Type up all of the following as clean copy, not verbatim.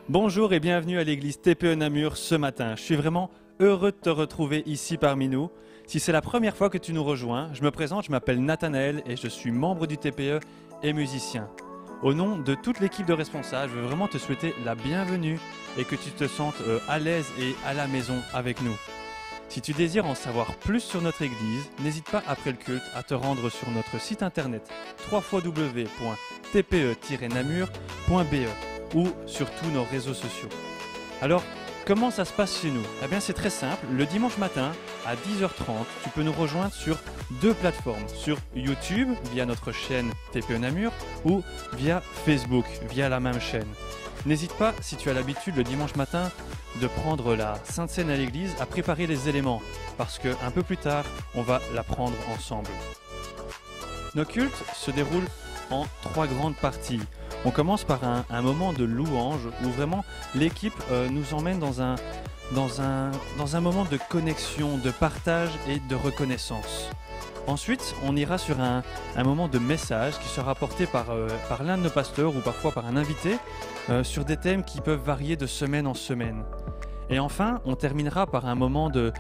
Bonjour et bienvenue à l'église TPE Namur ce matin. Je suis vraiment heureux de te retrouver ici parmi nous. Si c'est la première fois que tu nous rejoins, je me présente, je m'appelle Nathanaël et je suis membre du TPE et musicien. Au nom de toute l'équipe de responsables, je veux vraiment te souhaiter la bienvenue et que tu te sentes à l'aise et à la maison avec nous. Si tu désires en savoir plus sur notre église, n'hésite pas après le culte à te rendre sur notre site internet www.tpe-namur.be ou sur tous nos réseaux sociaux. Alors, comment ça se passe chez nous? Eh bien, c'est très simple. Le dimanche matin, à 10h30, tu peux nous rejoindre sur deux plateformes. Sur YouTube, via notre chaîne TPE Namur, ou via Facebook, via la même chaîne. N'hésite pas, si tu as l'habitude le dimanche matin de prendre la Sainte Seine à l'église, à préparer les éléments, parce qu'un peu plus tard, on va la prendre ensemble. Nos cultes se déroulent en trois grandes parties. On commence par un moment de louange où vraiment l'équipe nous emmène dans un moment de connexion, de partage et de reconnaissance. Ensuite, on ira sur un moment de message qui sera porté par l'un de nos pasteurs ou parfois par un invité sur des thèmes qui peuvent varier de semaine en semaine. Et enfin, on terminera par un moment de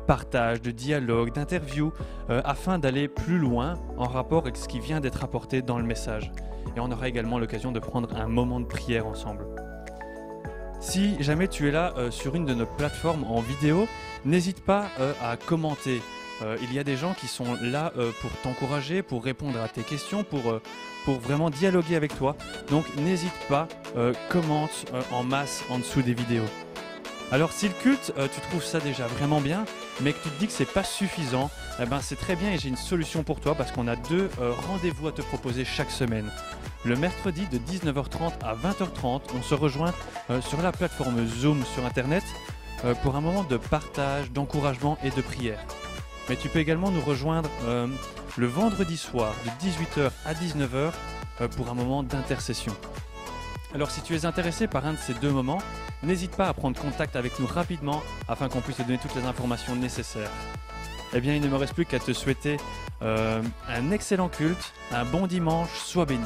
partage, de dialogue, d'interview, afin d'aller plus loin en rapport avec ce qui vient d'être apporté dans le message. Et on aura également l'occasion de prendre un moment de prière ensemble. Si jamais tu es là sur une de nos plateformes en vidéo, n'hésite pas à commenter. Il y a des gens qui sont là pour t'encourager, pour répondre à tes questions, pour vraiment dialoguer avec toi. Donc n'hésite pas, commente en masse en dessous des vidéos. Alors si le culte, tu trouves ça déjà vraiment bien, mais que tu te dis que c'est pas suffisant, eh ben c'est très bien et j'ai une solution pour toi parce qu'on a deux rendez-vous à te proposer chaque semaine. Le mercredi de 19h30 à 20h30, on se rejoint sur la plateforme Zoom sur Internet pour un moment de partage, d'encouragement et de prière. Mais tu peux également nous rejoindre le vendredi soir de 18h à 19h pour un moment d'intercession. Alors si tu es intéressé par un de ces deux moments, n'hésite pas à prendre contact avec nous rapidement afin qu'on puisse te donner toutes les informations nécessaires. Eh bien, il ne me reste plus qu'à te souhaiter un excellent culte, un bon dimanche, sois béni.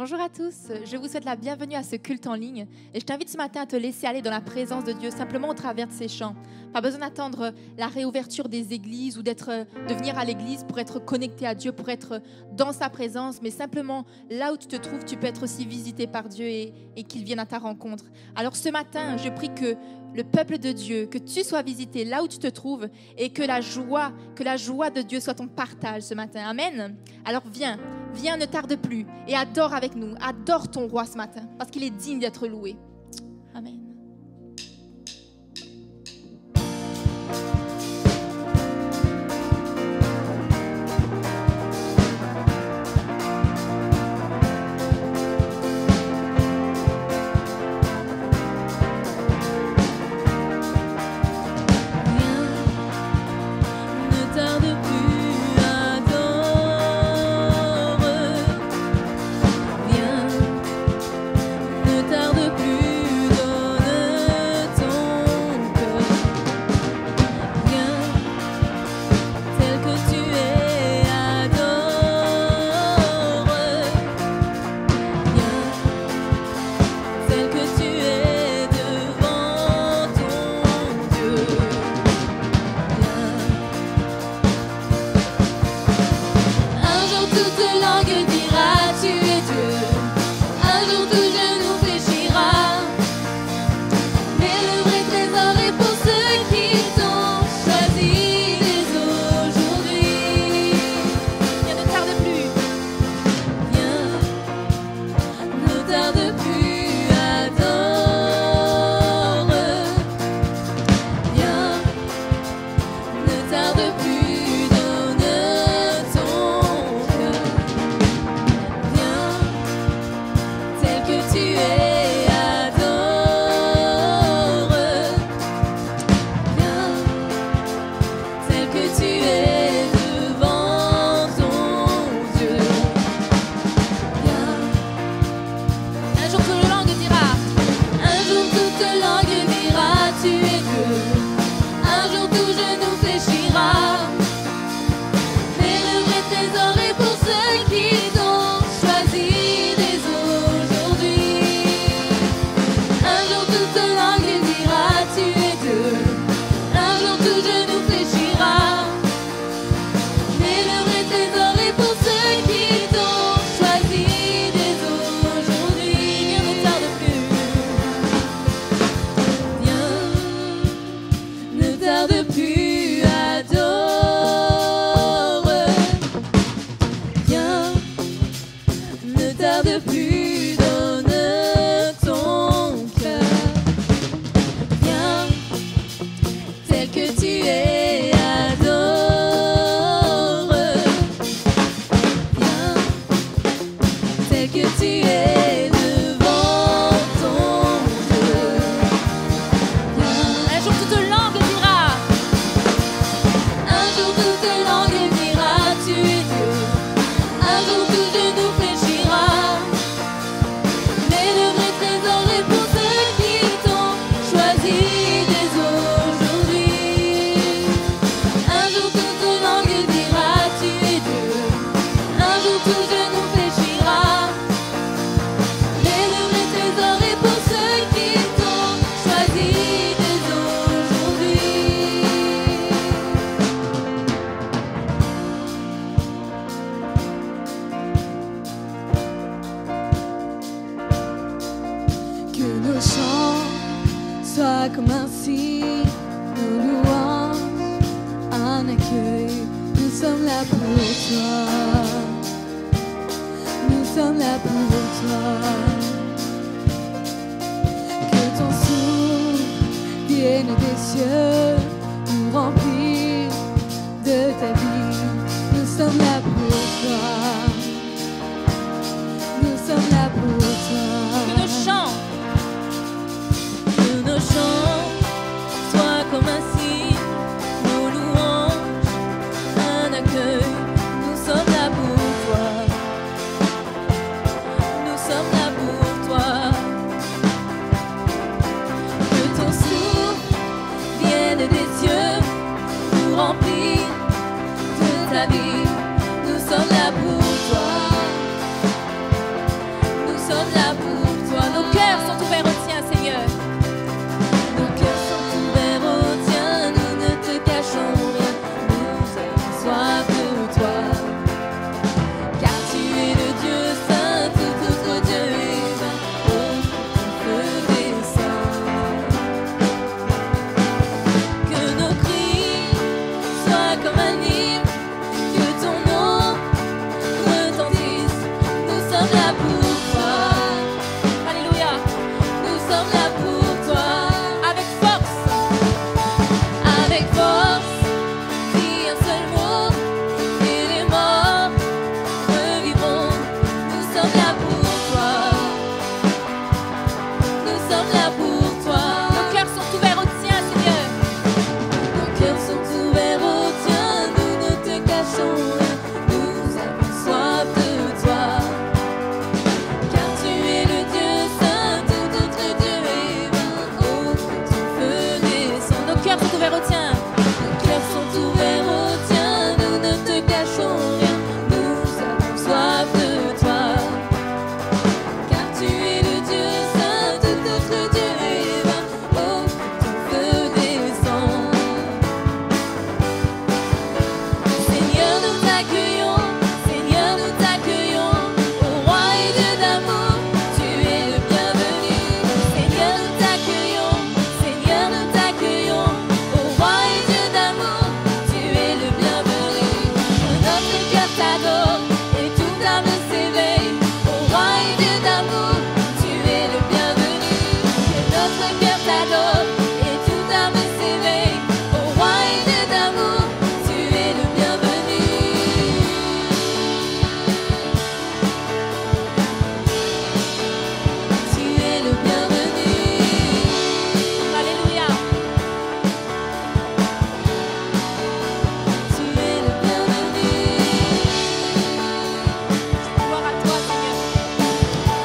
Bonjour à tous, je vous souhaite la bienvenue à ce culte en ligne et je t'invite ce matin à te laisser aller dans la présence de Dieu simplement au travers de ces chants. Pas besoin d'attendre la réouverture des églises ou de venir à l'église pour être connecté à Dieu, pour être dans sa présence, mais simplement là où tu te trouves, tu peux être aussi visité par Dieu et qu'il vienne à ta rencontre. Alors ce matin, je prie que le peuple de Dieu, que tu sois visité là où tu te trouves et que la joie de Dieu soit ton partage ce matin. Amen. Alors viens, ne tarde plus et adore avec nous. Adore ton roi ce matin parce qu'il est digne d'être loué. Amen. Nous sommes là pour toi. toi comme un hymne, que ton nom retentisse. Nous sommes là pour toi. Alléluia. Nous sommes là pour toi. Avec force, avec force. Dis un seul mot et les morts revivront. Nous sommes là pour toi. Nous sommes là pour toi. Nos cœurs sont ouverts au tien, Seigneur. Nos cœurs sont ouverts au tien. Nous ne te cachons rien. Nous avons soif de toi. Car tu es le Dieu saint, tout autre Dieu est vain. Oh, que ton feu descend. Nos cœurs sont ouverts au tien. Nos cœurs sont ouverts au tien. Nous ne te cachons rien. Nous avons soif de toi. Car tu es le Dieu saint, tout autre Dieu est vain. Oh, que ton feu descend. Seigneur, nous t'accueillons. Seigneur, nous t'accueillons. Ô roi et Dieu d'amour, tu es le bienvenu. Seigneur, nous t'accueillons. Seigneur, nous t'accueillons. Ô roi et Dieu d'amour, tu es le bienvenu. Que notre cœur t'adore et toute âme s'éveille. Ô roi et Dieu d'amour, tu es le bienvenu. Que notre cœur t'adore et toute âme s'éveille. Ô roi et Dieu d'amour, tu es le bienvenu. Tu es le bienvenu. Alléluia. Tu es le bienvenu. Gloire à toi, Seigneur.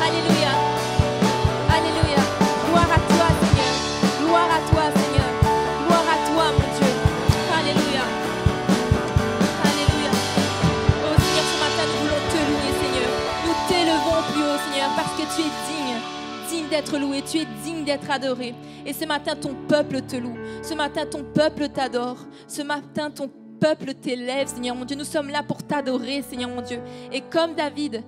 Alléluia. Alléluia. Gloire à toi, Seigneur. Gloire à toi, Seigneur. Gloire à toi, mon Dieu. Alléluia. Alléluia. Oh Seigneur, ce matin, nous voulons te louer, Seigneur. Nous t'élevons plus haut, Seigneur, parce que tu es digne d'être loué, tu es digne d'être adoré. Et ce matin, ton peuple te loue. Ce matin, ton peuple t'adore. Ce matin, ton peuple t'élève, Seigneur mon Dieu. Nous sommes là pour t'adorer, Seigneur mon Dieu. Et comme David,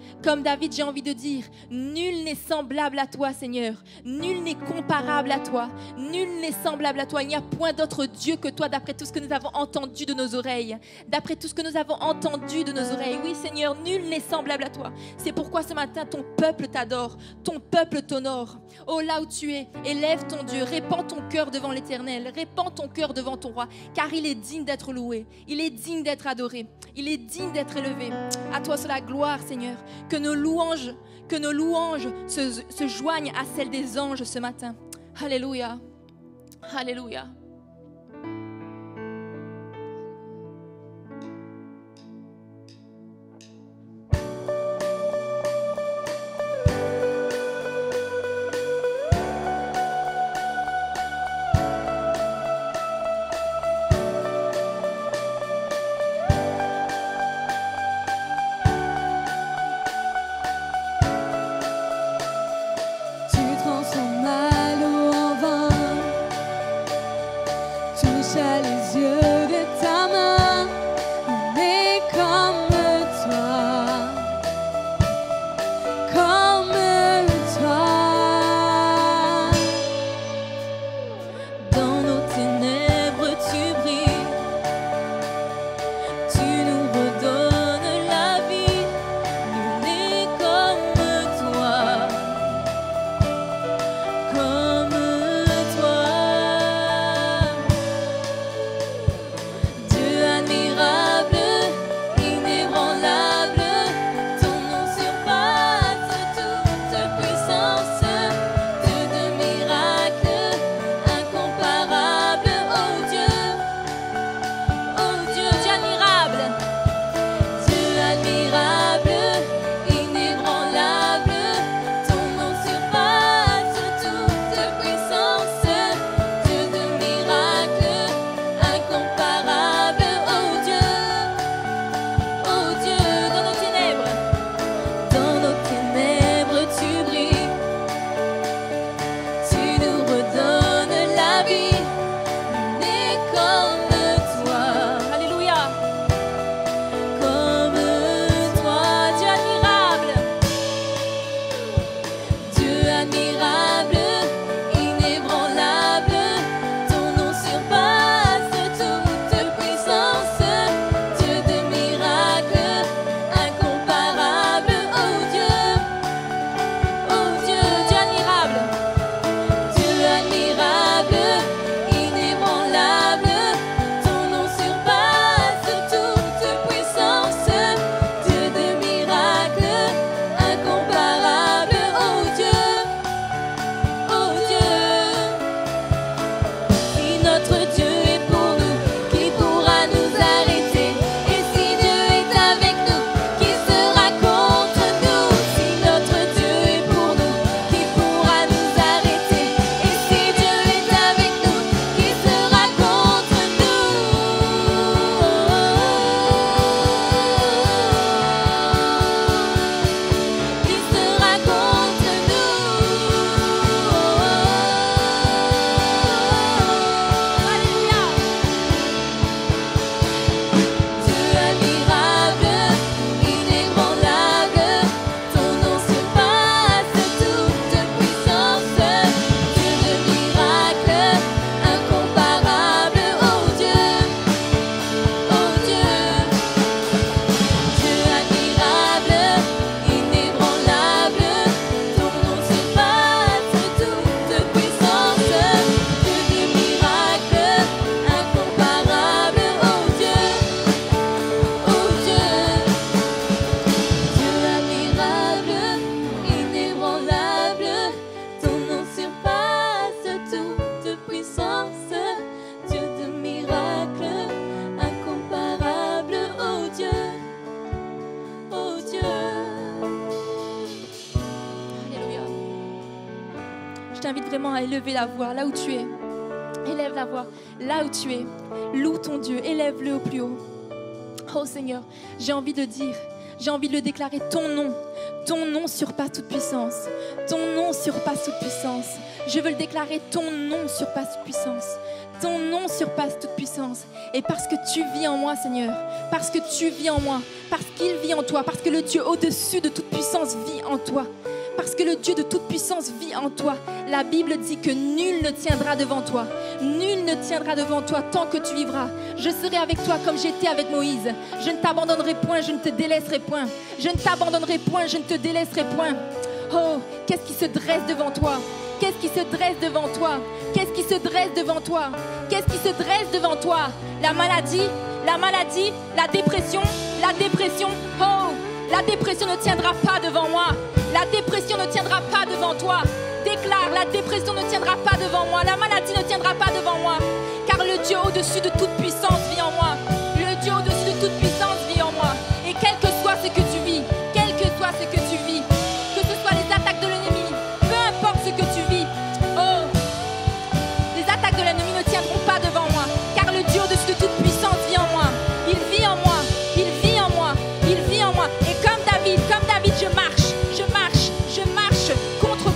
j'ai envie de dire, nul n'est semblable à toi, Seigneur. Nul n'est comparable à toi. Nul n'est semblable à toi. Il n'y a point d'autre Dieu que toi, d'après tout ce que nous avons entendu de nos oreilles. D'après tout ce que nous avons entendu de nos oreilles. Oui, Seigneur, nul n'est semblable à toi. C'est pourquoi ce matin, ton peuple t'adore. Ton peuple t'honore. Oh, là où tu es, élève ton Dieu. Répands ton cœur devant l'Éternel. Répands ton cœur devant ton roi. Car il est digne d'être loué. Il est digne d'être adoré. Il est digne d'être élevé. À toi soit la gloire, Seigneur. Que nos louanges se joignent à celles des anges ce matin. Alléluia. Alléluia. Tu transformes mal en vin. t'invite vraiment à élever la voix là où tu es. Élève la voix là où tu es. Loue ton Dieu, élève-le au plus haut. Oh Seigneur, j'ai envie de dire, j'ai envie de le déclarer, ton nom surpasse toute puissance. Ton nom surpasse toute puissance. Je veux le déclarer, ton nom surpasse toute puissance. Ton nom surpasse toute puissance. Et parce que tu vis en moi, Seigneur, parce que tu vis en moi, parce qu'il vit en toi, parce que le Dieu au-dessus de toute puissance vit en toi, parce que le Dieu de toute puissance vit en toi, la Bible dit que nul ne tiendra devant toi. Nul ne tiendra devant toi tant que tu vivras. Je serai avec toi comme j'étais avec Moïse. Je ne t'abandonnerai point, je ne te délaisserai point. Je ne t'abandonnerai point, je ne te délaisserai point. Oh, qu'est-ce qui se dresse devant toi? Qu'est-ce qui se dresse devant toi? Qu'est-ce qui se dresse devant toi? Qu'est-ce qui se dresse devant toi? La maladie, la dépression. Oh, la dépression ne tiendra pas devant moi. La dépression ne tiendra pas devant toi. Déclare, la dépression ne tiendra pas devant moi. La maladie ne tiendra pas devant moi. Car le Dieu au-dessus de toute puissance vit en moi. Le Dieu au-dessus de toute puissance vit en moi. Et quel que soit ce que tu vis, quel que soit ce que tu vis, que ce soit les attaques de l'ennemi, peu importe ce que tu vis, oh, les attaques de l'ennemi ne tiendront pas devant moi. Car le Dieu au-dessus de toute puissance vit en moi. Il vit en moi. Il vit en moi. Il vit en moi. Et comme David, je marche contre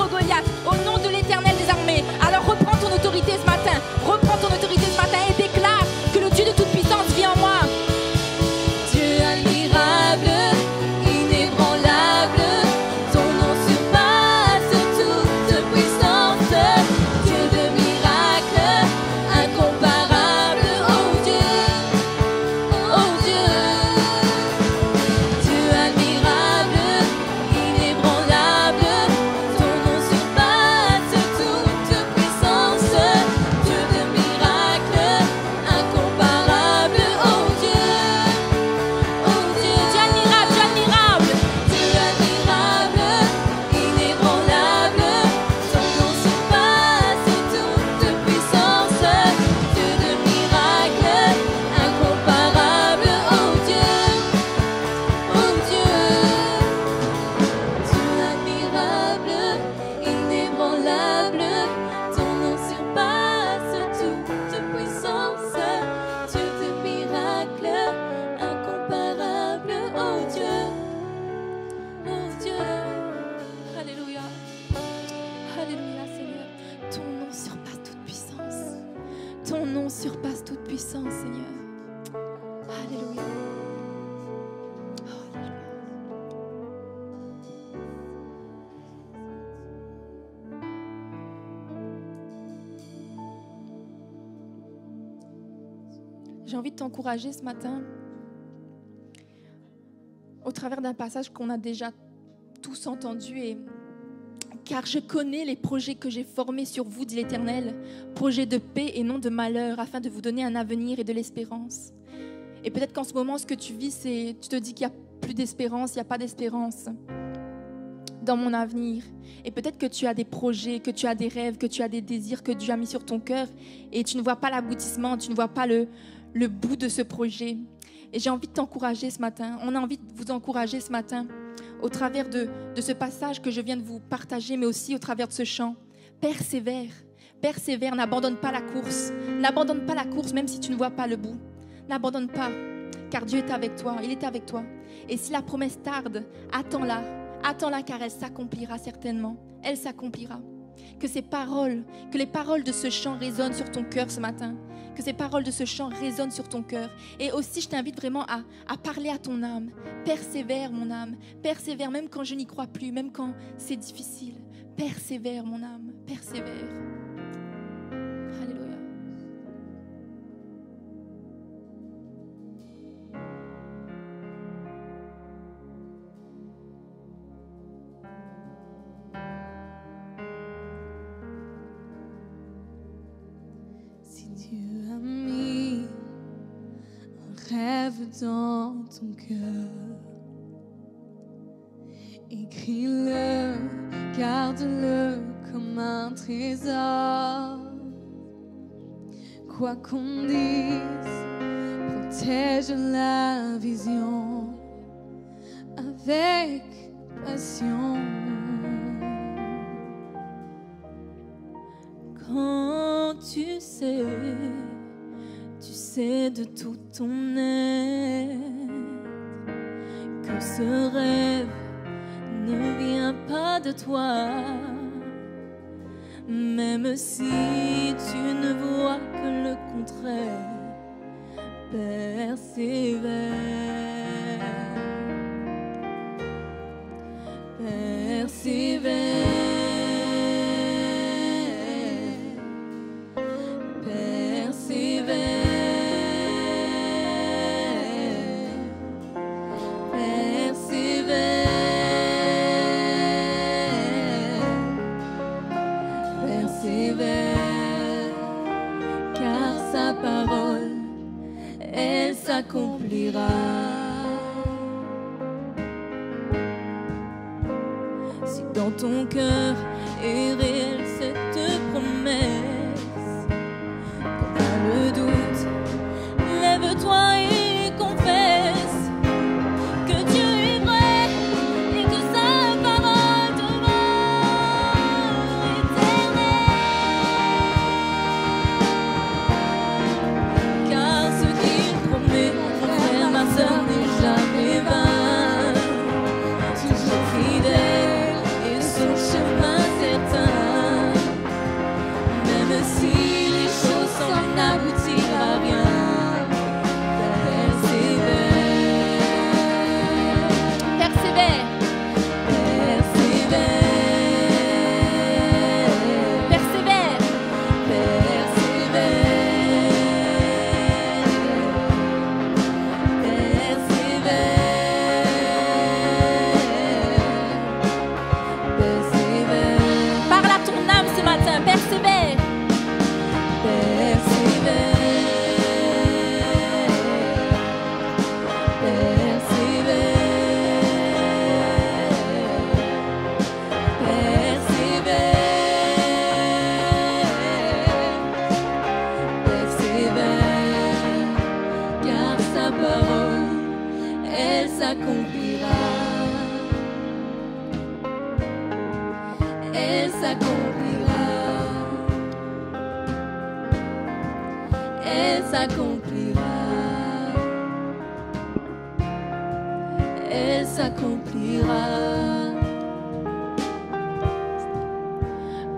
Goliath, au nom de l'Éternel des armées. Alors reprends ton autorité ce matin. Reprends ton autorité ce matin et déclare que le Dieu de toute puissance vit en moi. Dieu admirable, inébranlable, ton nom surpasse toute puissance. Dieu de miracles, incomparable, oh Dieu, oh Dieu. Dieu admirable, inébranlable, ton nom surpasse toute puissance. Dieu de miracles, incomparable, oh Dieu. Oh Dieu, Dieu admirable, Dieu admirable, inébranlable, ton nom surpasse toute puissance. Dieu de miracles, incomparable, oh Dieu, oh Dieu. Dieu admirable, inébranlable, ton nom surpasse toute puissance. Dieu de miracles, incomparable, oh Dieu, oh Dieu. Alléluia. Alléluia, Seigneur. Ton nom surpasse toute puissance. Ton nom surpasse toute puissance, Seigneur. Alléluia. Oh, alléluia. J'ai envie de t'encourager ce matin au travers d'un passage qu'on a déjà tous entendu. Et car je connais les projets que j'ai formés sur vous, dit l'Éternel, projets de paix et non de malheur, afin de vous donner un avenir et de l'espérance. Et peut-être qu'en ce moment, ce que tu vis, c'est tu te dis qu'il n'y a plus d'espérance, il n'y a pas d'espérance dans mon avenir. Et peut-être que tu as des projets, que tu as des rêves, que tu as des désirs que Dieu a mis sur ton cœur et tu ne vois pas l'aboutissement, tu ne vois pas le bout de ce projet. Et j'ai envie de t'encourager ce matin. On a envie de vous encourager ce matin au travers de ce passage que je viens de vous partager, mais aussi au travers de ce chant. Persévère, persévère, n'abandonne pas la course. N'abandonne pas la course même si tu ne vois pas le bout. N'abandonne pas, car Dieu est avec toi, il est avec toi. Et si la promesse tarde, attends-la. Attends-la car elle s'accomplira certainement. Elle s'accomplira. Que les paroles de ce chant résonnent sur ton cœur ce matin. Que ces paroles de ce chant résonnent sur ton cœur. Et aussi, je t'invite vraiment à parler à ton âme. Persévère, mon âme. Persévère, même quand je n'y crois plus, même quand c'est difficile. Persévère, mon âme. Persévère. Alléluia. Si Dieu a mis un rêve dans ton cœur, écris-le, garde-le comme un trésor. Quoi qu'on dise, protège la vision avec passion. tu sais de tout ton être que ce rêve ne vient pas de toi, même si tu ne vois que le contraire. Persévère, persévère, persévère, persévère, persévère, car sa parole, elle s'accomplira. Si dans ton cœur est réelle cette promesse, quand t'as le doute, lève-toi et confesse que Dieu est vrai et que sa parole demeure éternelle. Car ce qu'il promet, mon frère, ma soeur, n'est jamais vain. Toujours fidèle et son chemin certain. Même si les choses semblent n'aboutir à rien, persévère, Persévère, persévère, persévère, persévère. parle à ton âme ce matin, persévère, Car sa parole, elle s'accomplira. Elle s'accomplira. Elle s'accomplira. Elle s'accomplira.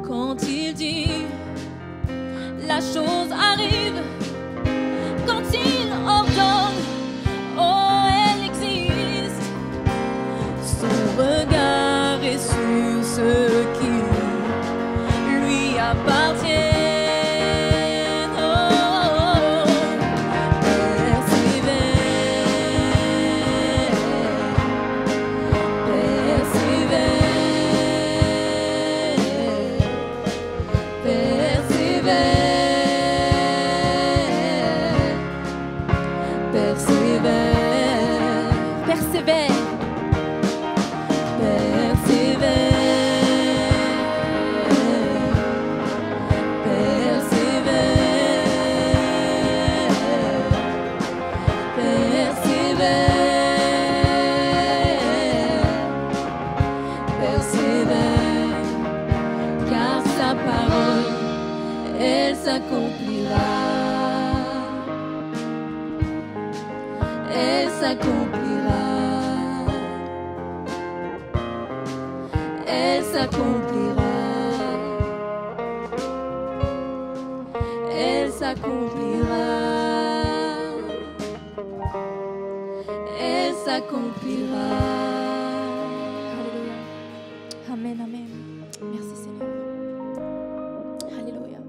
Quand il dit, la chose arrive. Quand il ordonne, oh, elle existe. Son regard est sur ceux qui lui appartiennent. Oh, persévère, persévère, persévère, persévère, car sa parole, elle s'accomplira. Elle s'accomplira. Elle s'accomplira. Elle s'accomplira. Elle s'accomplira. Alléluia. Amen, amen. Merci Seigneur. Alléluia.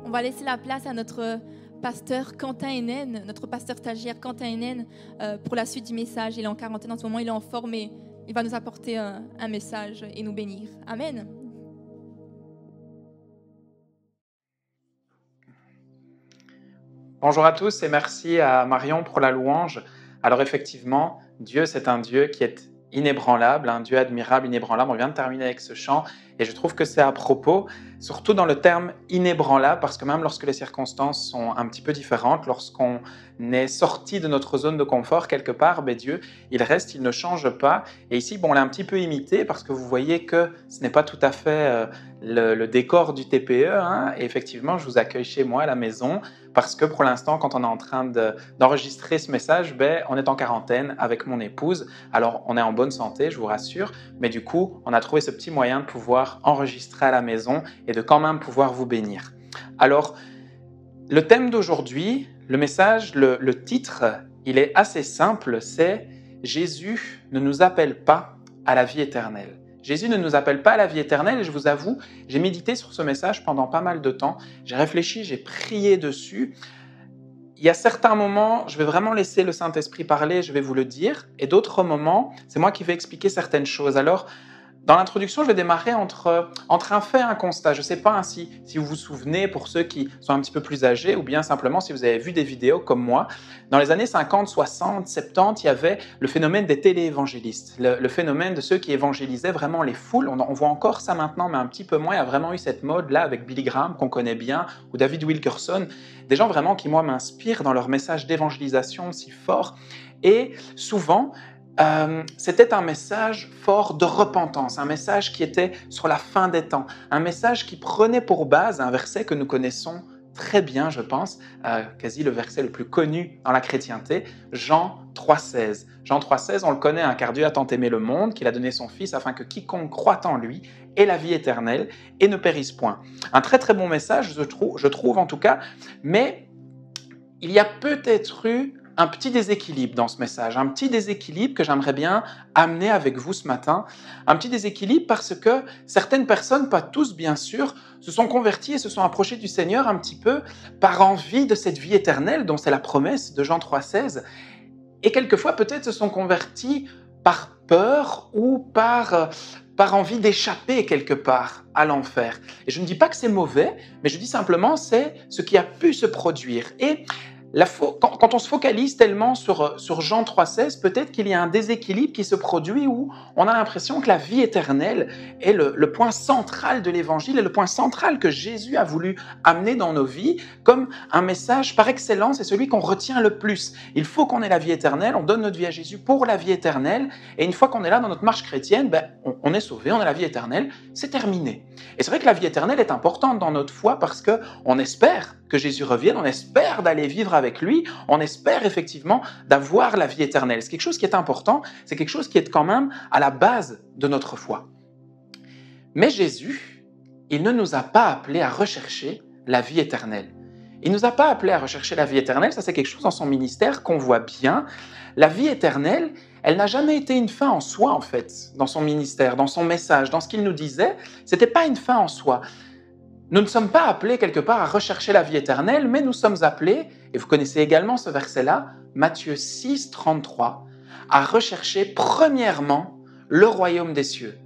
On va laisser la place à notre pasteur Quentin Hénen, notre pasteur stagiaire Quentin Hénen, pour la suite du message. Il est en quarantaine en ce moment, il est en forme et il va nous apporter un message et nous bénir. Amen. Bonjour à tous et merci à Marion pour la louange. Alors effectivement, Dieu c'est un Dieu qui est inébranlable, un Dieu admirable, inébranlable. On vient de terminer avec ce chant Et je trouve que c'est à propos, surtout dans le terme inébranlable, parce que même lorsque les circonstances sont un petit peu différentes, lorsqu'on est sorti de notre zone de confort quelque part, Dieu, il reste, il ne change pas. Et ici, on l'a un petit peu imité parce que vous voyez que ce n'est pas tout à fait le décor du TPE. Hein. Et effectivement, je vous accueille chez moi à la maison parce que pour l'instant, quand on est en train d'enregistrer ce message, on est en quarantaine avec mon épouse. Alors, on est en bonne santé, je vous rassure, mais du coup, on a trouvé ce petit moyen de pouvoir enregistrer à la maison et de quand même pouvoir vous bénir. Alors, le thème d'aujourd'hui, le message, le titre, il est assez simple, c'est « Jésus ne nous appelle pas à la vie éternelle ». Jésus ne nous appelle pas à la vie éternelle et je vous avoue, j'ai médité sur ce message pendant pas mal de temps, j'ai réfléchi, j'ai prié dessus. Il y a certains moments, je vais vraiment laisser le Saint-Esprit parler, je vais vous le dire, et d'autres moments, c'est moi qui vais expliquer certaines choses. Alors, dans l'introduction, je vais démarrer entre un fait et un constat. Je ne sais pas si vous vous souvenez, pour ceux qui sont un petit peu plus âgés, ou bien simplement si vous avez vu des vidéos comme moi. Dans les années 50, 60, 70, il y avait le phénomène des téléévangélistes, le phénomène de ceux qui évangélisaient vraiment les foules. On voit encore ça maintenant, mais un petit peu moins. Il y a vraiment eu cette mode-là avec Billy Graham, qu'on connaît bien, ou David Wilkerson. Des gens vraiment qui, moi, m'inspirent dans leur message d'évangélisation si fort. Et souvent, c'était un message fort de repentance, un message qui était sur la fin des temps, un message qui prenait pour base un verset que nous connaissons très bien, je pense, quasi le verset le plus connu dans la chrétienté, Jean 3,16. Jean 3,16, on le connaît, hein, car Dieu a tant aimé le monde qu'il a donné son Fils afin que quiconque croit en lui ait la vie éternelle et ne périsse point. Un très très bon message, je trouve en tout cas, mais il y a peut-être eu un petit déséquilibre dans ce message, un petit déséquilibre que j'aimerais bien amener avec vous ce matin. Un petit déséquilibre parce que certaines personnes, pas tous bien sûr, se sont converties et se sont approchées du Seigneur un petit peu par envie de cette vie éternelle dont c'est la promesse de Jean 3,16 et quelquefois peut-être se sont converties par peur ou par envie d'échapper quelque part à l'enfer. Et je ne dis pas que c'est mauvais, mais je dis simplement c'est ce qui a pu se produire. Et quand on se focalise tellement sur Jean 3,16, peut-être qu'il y a un déséquilibre qui se produit où on a l'impression que la vie éternelle est le point central de l'Évangile et le point central que Jésus a voulu amener dans nos vies comme un message par excellence et celui qu'on retient le plus. Il faut qu'on ait la vie éternelle, on donne notre vie à Jésus pour la vie éternelle et une fois qu'on est là dans notre marche chrétienne, on est sauvé, on a la vie éternelle, c'est terminé. Et c'est vrai que la vie éternelle est importante dans notre foi parce qu'on espère que Jésus revienne, on espère d'aller vivre avec lui, on espère effectivement d'avoir la vie éternelle. C'est quelque chose qui est important, c'est quelque chose qui est quand même à la base de notre foi. Mais Jésus, il ne nous a pas appelés à rechercher la vie éternelle. Il ne nous a pas appelés à rechercher la vie éternelle, ça c'est quelque chose dans son ministère qu'on voit bien. La vie éternelle, elle n'a jamais été une fin en soi en fait, dans son ministère, dans son message, dans ce qu'il nous disait, c'était pas une fin en soi. Nous ne sommes pas appelés quelque part à rechercher la vie éternelle, mais nous sommes appelés, et vous connaissez également ce verset-là, Matthieu 6, 33, à rechercher premièrement le royaume des cieux.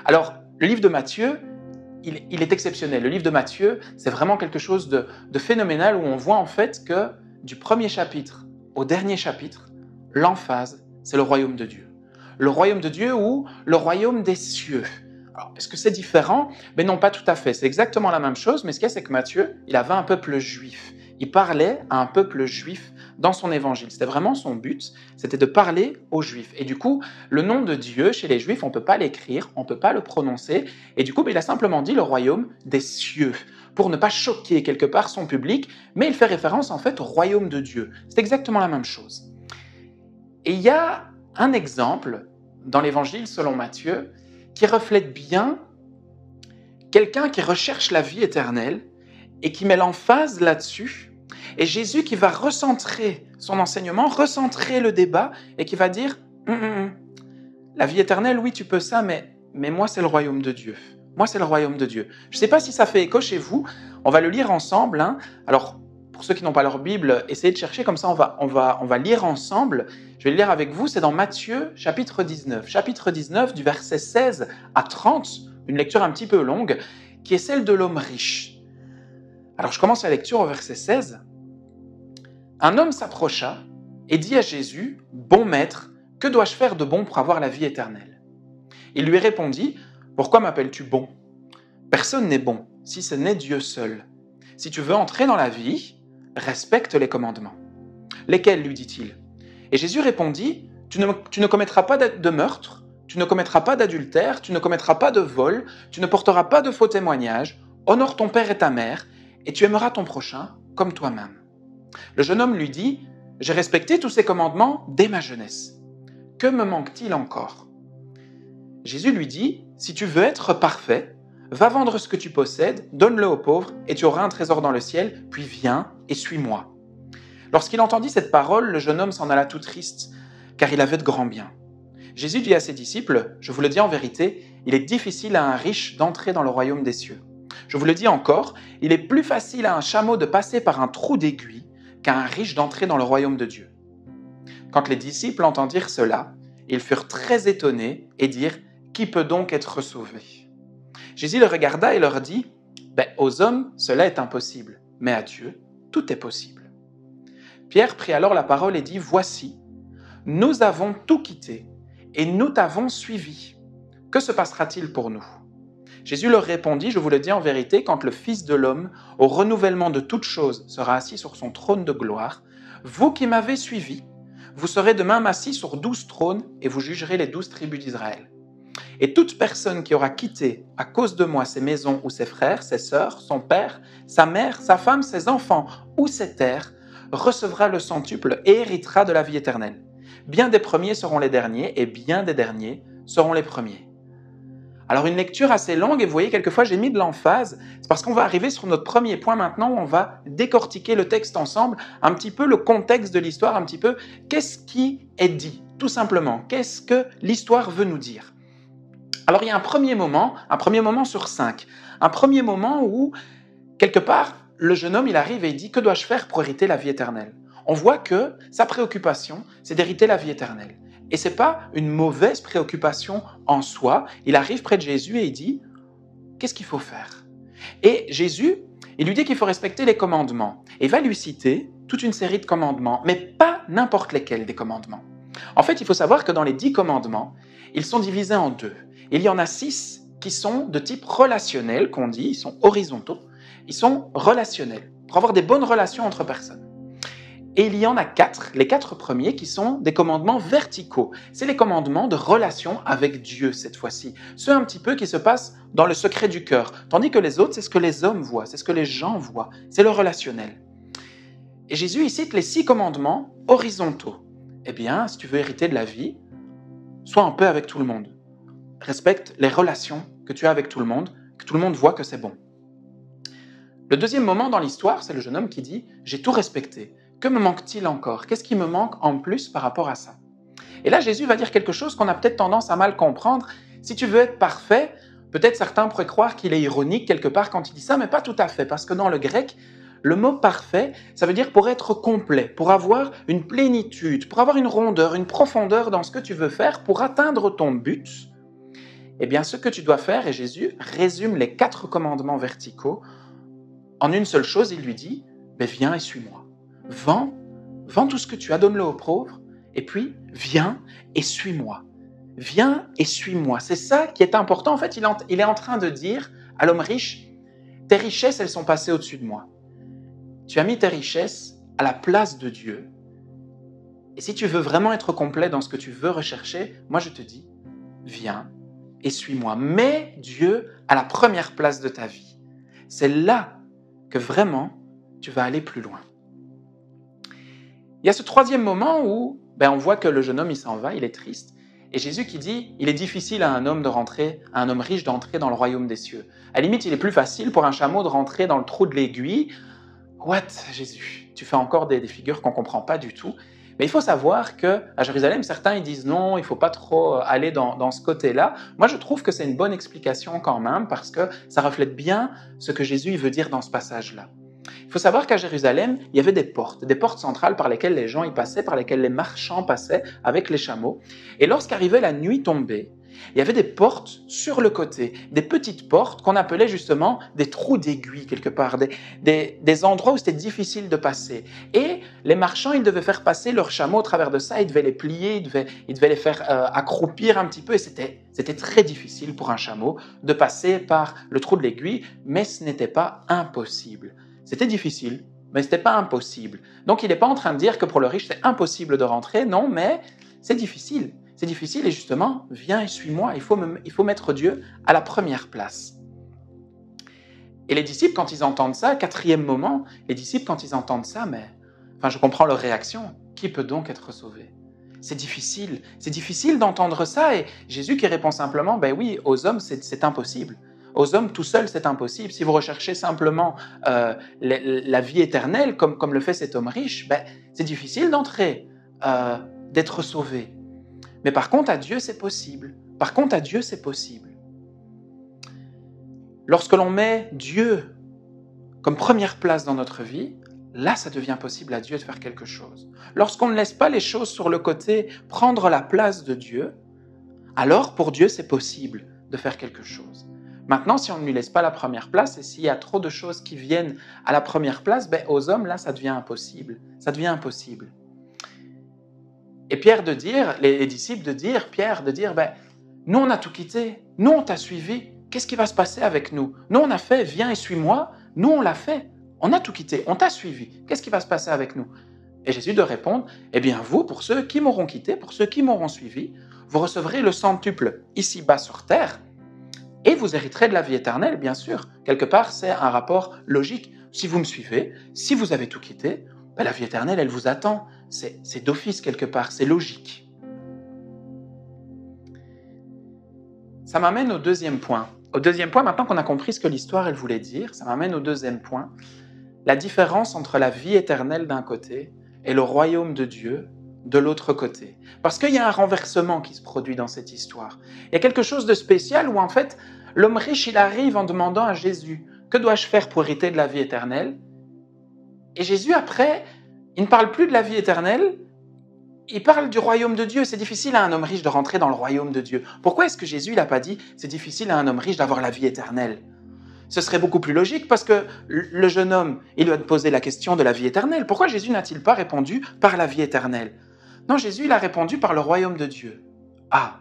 Alors, le livre de Matthieu, il est exceptionnel. Le livre de Matthieu, c'est vraiment quelque chose de phénoménal où on voit en fait que du premier chapitre au dernier chapitre, l'emphase, c'est le royaume de Dieu. Le royaume de Dieu ou le royaume des cieux. Alors, est-ce que c'est différent? Mais non, pas tout à fait. C'est exactement la même chose, mais ce qu'il y a, c'est que Matthieu, il avait un peuple juif. Il parlait à un peuple juif dans son évangile. C'était vraiment son but, c'était de parler aux juifs. Et du coup, le nom de Dieu, chez les juifs, on ne peut pas l'écrire, on ne peut pas le prononcer. Et du coup, il a simplement dit le royaume des cieux, pour ne pas choquer quelque part son public, mais il fait référence en fait au royaume de Dieu. C'est exactement la même chose. Et il y a un exemple dans l'évangile selon Matthieu qui reflète bien quelqu'un qui recherche la vie éternelle et qui met l'emphase là-dessus. Et Jésus qui va recentrer son enseignement, recentrer le débat et qui va dire la vie éternelle, oui, tu peux ça, mais moi, c'est le royaume de Dieu. Moi, c'est le royaume de Dieu. Je ne sais pas si ça fait écho chez vous. On va le lire ensemble. Hein. Alors, pour ceux qui n'ont pas leur Bible, essayez de chercher, comme ça on va lire ensemble. Je vais le lire avec vous, c'est dans Matthieu, chapitre 19. Chapitre 19, du verset 16 à 30, une lecture un petit peu longue, qui est celle de l'homme riche. Alors je commence la lecture au verset 16. Un homme s'approcha et dit à Jésus, « Bon maître, que dois-je faire de bon pour avoir la vie éternelle ?» Il lui répondit, « Pourquoi m'appelles-tu bon ? Personne n'est bon si ce n'est Dieu seul. Si tu veux entrer dans la vie, respecte les commandements. Lesquels, lui dit-il? Et Jésus répondit, tu ne commettras pas de meurtre, tu ne commettras pas d'adultère, tu ne commettras pas de vol, tu ne porteras pas de faux témoignages, honore ton père et ta mère, et tu aimeras ton prochain comme toi-même. Le jeune homme lui dit, j'ai respecté tous ces commandements dès ma jeunesse. Que me manque-t-il encore? Jésus lui dit, si tu veux être parfait, va vendre ce que tu possèdes, donne-le aux pauvres, et tu auras un trésor dans le ciel, puis viens et suis-moi. Lorsqu'il entendit cette parole, le jeune homme s'en alla tout triste, car il avait de grands biens. Jésus dit à ses disciples, je vous le dis en vérité, il est difficile à un riche d'entrer dans le royaume des cieux. Je vous le dis encore, il est plus facile à un chameau de passer par un trou d'aiguille qu'à un riche d'entrer dans le royaume de Dieu. Quand les disciples entendirent cela, ils furent très étonnés et dirent, qui peut donc être sauvé? Jésus les regarda et leur dit, aux hommes, cela est impossible, mais à Dieu, tout est possible. Pierre prit alors la parole et dit, voici, nous avons tout quitté et nous t'avons suivi. Que se passera-t-il pour nous? Jésus leur répondit, je vous le dis en vérité, quand le Fils de l'homme, au renouvellement de toutes choses, sera assis sur son trône de gloire, vous qui m'avez suivi, vous serez de même assis sur 12 trônes et vous jugerez les 12 tribus d'Israël. Et toute personne qui aura quitté à cause de moi ses maisons ou ses frères, ses sœurs, son père, sa mère, sa femme, ses enfants ou ses terres, recevra le centuple et héritera de la vie éternelle. Bien des premiers seront les derniers et bien des derniers seront les premiers. Alors une lecture assez longue et vous voyez quelquefois j'ai mis de l'emphase, c'est parce qu'on va arriver sur notre premier point maintenant où on va décortiquer le texte ensemble, un petit peu le contexte de l'histoire, un petit peu qu'est-ce qui est dit, tout simplement, qu'est-ce que l'histoire veut nous dire. Alors il y a un premier moment sur 5, un premier moment où quelque part le jeune homme il arrive et il dit que dois-je faire pour hériter la vie éternelle? On voit que sa préoccupation c'est d'hériter la vie éternelle. Et ce n'est pas une mauvaise préoccupation en soi. Il arrive près de Jésus et il dit « Qu'est-ce qu'il faut faire ?» Et Jésus, il lui dit qu'il faut respecter les commandements. Et il va lui citer toute une série de commandements, mais pas n'importe lesquels des commandements. En fait, il faut savoir que dans les 10 commandements, ils sont divisés en 2. Il y en a 6 qui sont de type relationnel, qu'on dit, ils sont horizontaux, ils sont relationnels, pour avoir des bonnes relations entre personnes. Et il y en a 4, les 4 premiers, qui sont des commandements verticaux. C'est les commandements de relation avec Dieu cette fois-ci. Ceux un petit peu qui se passent dans le secret du cœur. Tandis que les autres, c'est ce que les hommes voient, c'est ce que les gens voient. C'est le relationnel. Et Jésus, il cite les 6 commandements horizontaux. Eh bien, si tu veux hériter de la vie, sois en paix avec tout le monde. Respecte les relations que tu as avec tout le monde voit que c'est bon. Le deuxième moment dans l'histoire, c'est le jeune homme qui dit « J'ai tout respecté ». Que me manque-t-il encore? Qu'est-ce qui me manque en plus par rapport à ça? Et là, Jésus va dire quelque chose qu'on a peut-être tendance à mal comprendre. Si tu veux être parfait, peut-être certains pourraient croire qu'il est ironique quelque part quand il dit ça, mais pas tout à fait, parce que dans le grec, le mot parfait, ça veut dire pour être complet, pour avoir une plénitude, pour avoir une rondeur, une profondeur dans ce que tu veux faire, pour atteindre ton but. Eh bien, ce que tu dois faire, et Jésus résume les 4 commandements verticaux, en une seule chose, il lui dit, viens et suis-moi. Vends tout ce que tu as, donne-le aux pauvres, et puis viens et suis-moi. Viens et suis-moi. C'est ça qui est important. En fait, il est en train de dire à l'homme riche, tes richesses, elles sont passées au-dessus de moi. Tu as mis tes richesses à la place de Dieu. Et si tu veux vraiment être complet dans ce que tu veux rechercher, moi je te dis, viens et suis-moi. Mets Dieu à la première place de ta vie. C'est là que vraiment tu vas aller plus loin. Il y a ce troisième moment où on voit que le jeune homme il s'en va, il est triste. Et Jésus qui dit, il est difficile à un homme riche d'entrer dans le royaume des cieux. À la limite, il est plus facile pour un chameau de rentrer dans le trou de l'aiguille. What, Jésus? Tu fais encore des figures qu'on ne comprend pas du tout. Mais il faut savoir qu'à Jérusalem, certains ils disent non, il ne faut pas trop aller dans ce côté-là. Moi, je trouve que c'est une bonne explication quand même parce que ça reflète bien ce que Jésus veut dire dans ce passage-là. Il faut savoir qu'à Jérusalem, il y avait des portes centrales par lesquelles les gens y passaient, par lesquelles les marchands passaient avec les chameaux. Et lorsqu'arrivait la nuit tombée, Il y avait des portes sur le côté, des petites portes qu'on appelait justement des trous d'aiguille quelque part, des endroits où c'était difficile de passer. Et les marchands, ils devaient faire passer leurs chameaux au travers de ça, ils devaient les plier, ils devaient les faire accroupir un petit peu, et c'était très difficile pour un chameau de passer par le trou de l'aiguille, mais ce n'était pas impossible. C'était difficile, mais ce n'était pas impossible. Donc il n'est pas en train de dire que pour le riche, c'est impossible de rentrer, non, mais c'est difficile. C'est difficile et justement, viens et suis-moi, il faut mettre Dieu à la première place. Et les disciples, quand ils entendent ça, quatrième moment, les disciples, quand ils entendent ça, je comprends leur réaction. Qui peut donc être sauvé? C'est difficile d'entendre ça. Et Jésus qui répond simplement, oui, aux hommes, c'est impossible. Aux hommes, tout seul, c'est impossible. Si vous recherchez simplement la vie éternelle, comme le fait cet homme riche, c'est difficile d'entrer, d'être sauvé. Mais par contre, à Dieu, c'est possible. Lorsque l'on met Dieu comme première place dans notre vie, là, ça devient possible à Dieu de faire quelque chose. Lorsqu'on ne laisse pas les choses sur le côté prendre la place de Dieu, alors pour Dieu, c'est possible de faire quelque chose. Maintenant, si on ne lui laisse pas la première place, et s'il y a trop de choses qui viennent à la première place, aux hommes, là, ça devient impossible. Et les disciples de dire, nous on a tout quitté, nous on t'a suivi, qu'est-ce qui va se passer avec nous? Nous on a fait, viens et suis-moi, nous on l'a fait, on a tout quitté, on t'a suivi, qu'est-ce qui va se passer avec nous? Et Jésus de répondre, vous, pour ceux qui m'auront quitté, pour ceux qui m'auront suivi, vous recevrez le centuple ici-bas sur terre, et vous hériterez de la vie éternelle, bien sûr. Quelque part, c'est un rapport logique. Si vous me suivez, si vous avez tout quitté, la vie éternelle, elle vous attend. C'est d'office quelque part, c'est logique. Ça m'amène au deuxième point. Maintenant qu'on a compris ce que l'histoire elle voulait dire, ça m'amène au deuxième point. La différence entre la vie éternelle d'un côté et le royaume de Dieu de l'autre côté. Parce qu'il y a un renversement qui se produit dans cette histoire. Il y a quelque chose de spécial où en fait, l'homme riche, il arrive en demandant à Jésus, que dois-je faire pour hériter de la vie éternelle? Et Jésus, après, il ne parle plus de la vie éternelle, il parle du royaume de Dieu. C'est difficile à un homme riche de rentrer dans le royaume de Dieu. Pourquoi est-ce que Jésus n'a pas dit « c'est difficile à un homme riche d'avoir la vie éternelle » Ce serait beaucoup plus logique parce que le jeune homme, il lui a posé la question de la vie éternelle. Pourquoi Jésus n'a-t-il pas répondu par la vie éternelle? Non, Jésus, il a répondu par le royaume de Dieu. Ah,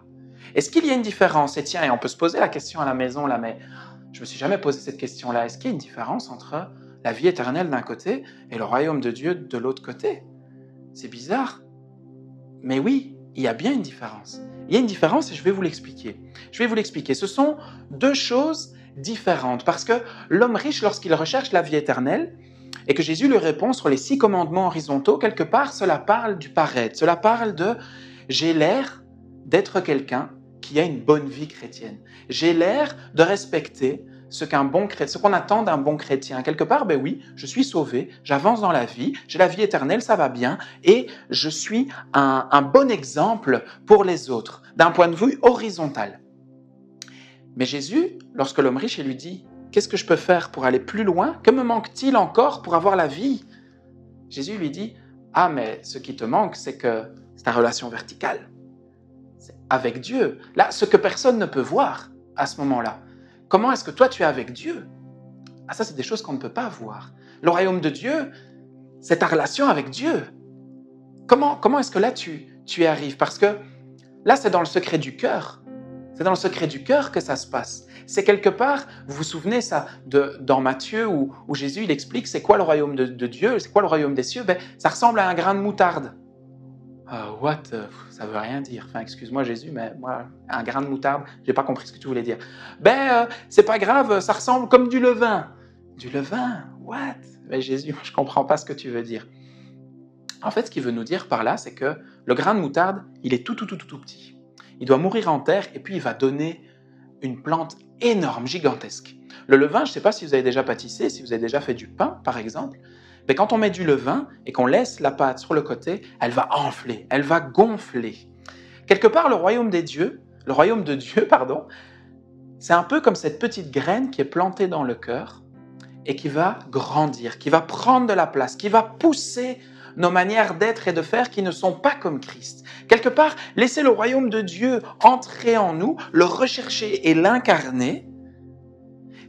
est-ce qu'il y a une différence? Et tiens, on peut se poser la question à la maison, là, mais je ne me suis jamais posé cette question-là. Est-ce qu'il y a une différence entre la vie éternelle d'un côté et le royaume de Dieu de l'autre côté? C'est bizarre. Mais oui, il y a bien une différence. Il y a une différence et je vais vous l'expliquer. Ce sont deux choses différentes parce que l'homme riche, lorsqu'il recherche la vie éternelle et que Jésus lui répond sur les 6 commandements horizontaux, quelque part, cela parle du paraître. Cela parle de « j'ai l'air d'être quelqu'un qui a une bonne vie chrétienne. J'ai l'air de respecter ce qu'on attend d'un bon chrétien. Quelque part, oui, je suis sauvé, j'avance dans la vie, j'ai la vie éternelle, ça va bien, et je suis un bon exemple pour les autres, d'un point de vue horizontal. Mais Jésus, lorsque l'homme riche lui dit « Qu'est-ce que je peux faire pour aller plus loin? Que me manque-t-il encore pour avoir la vie ?» Jésus lui dit « Ah, mais ce qui te manque, c'est ta relation verticale. C'est avec Dieu. Là, ce que personne ne peut voir à ce moment-là. Comment est-ce que toi, tu es avec Dieu? Ah, ça, c'est des choses qu'on ne peut pas voir. Le royaume de Dieu, c'est ta relation avec Dieu. Comment est-ce que là, tu y arrives? Parce que là, c'est dans le secret du cœur. C'est dans le secret du cœur que ça se passe. C'est quelque part, vous vous souvenez ça, dans Matthieu, où Jésus il explique c'est quoi le royaume de Dieu, c'est quoi le royaume des cieux? Ça ressemble à un grain de moutarde. Ça veut rien dire. Enfin, excuse-moi Jésus, mais moi, un grain de moutarde, j'ai pas compris ce que tu voulais dire. C'est pas grave, ça ressemble comme du levain. Du levain? What? Jésus, je comprends pas ce que tu veux dire. En fait, ce qu'il veut nous dire par là, c'est que le grain de moutarde, il est tout petit. Il doit mourir en terre et puis il va donner une plante énorme, gigantesque. Le levain, je ne sais pas si vous avez déjà pâtissé, si vous avez déjà fait du pain, par exemple. Mais quand on met du levain et qu'on laisse la pâte sur le côté, elle va enfler, elle va gonfler. Quelque part, le royaume de Dieu, c'est un peu comme cette petite graine qui est plantée dans le cœur et qui va grandir, qui va prendre de la place, qui va pousser nos manières d'être et de faire qui ne sont pas comme Christ. Quelque part, laisser le royaume de Dieu entrer en nous, le rechercher et l'incarner,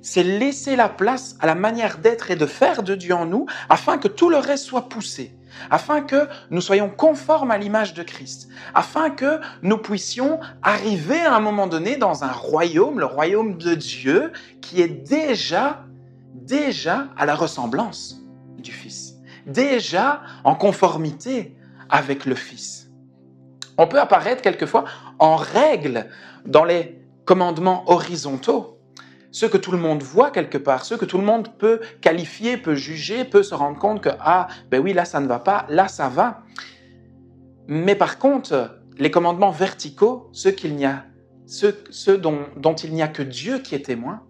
c'est laisser la place à la manière d'être et de faire de Dieu en nous, afin que tout le reste soit poussé, afin que nous soyons conformes à l'image de Christ, afin que nous puissions arriver à un moment donné dans un royaume, le royaume de Dieu, qui est déjà à la ressemblance du Fils, déjà en conformité avec le Fils. On peut apparaître quelquefois en règle dans les commandements horizontaux, ceux que tout le monde voit quelque part, ceux que tout le monde peut qualifier, peut juger, peut se rendre compte que « Ah, ben oui, là ça ne va pas, là ça va ». Mais par contre, les commandements verticaux, ceux dont il n'y a que Dieu qui est témoin,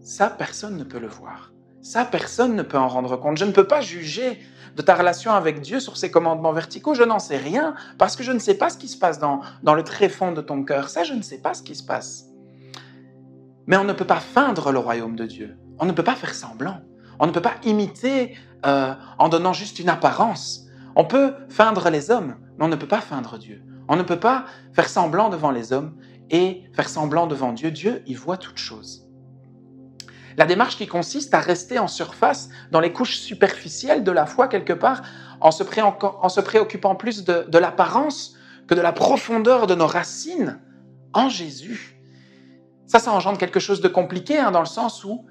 ça personne ne peut le voir. Ça personne ne peut en rendre compte. Je ne peux pas juger de ta relation avec Dieu sur ces commandements verticaux, je n'en sais rien, parce que je ne sais pas ce qui se passe dans le tréfonds de ton cœur. Ça, je ne sais pas ce qui se passe. Mais on ne peut pas feindre le royaume de Dieu. On ne peut pas faire semblant. On ne peut pas imiter en donnant juste une apparence. On peut feindre les hommes, mais on ne peut pas feindre Dieu. On ne peut pas faire semblant devant les hommes et faire semblant devant Dieu. Dieu, il voit toutes choses. La démarche qui consiste à rester en surface, dans les couches superficielles de la foi quelque part, en se préoccupant plus de l'apparence que de la profondeur de nos racines en Jésus. Ça engendre quelque chose de compliqué, dans le sens où,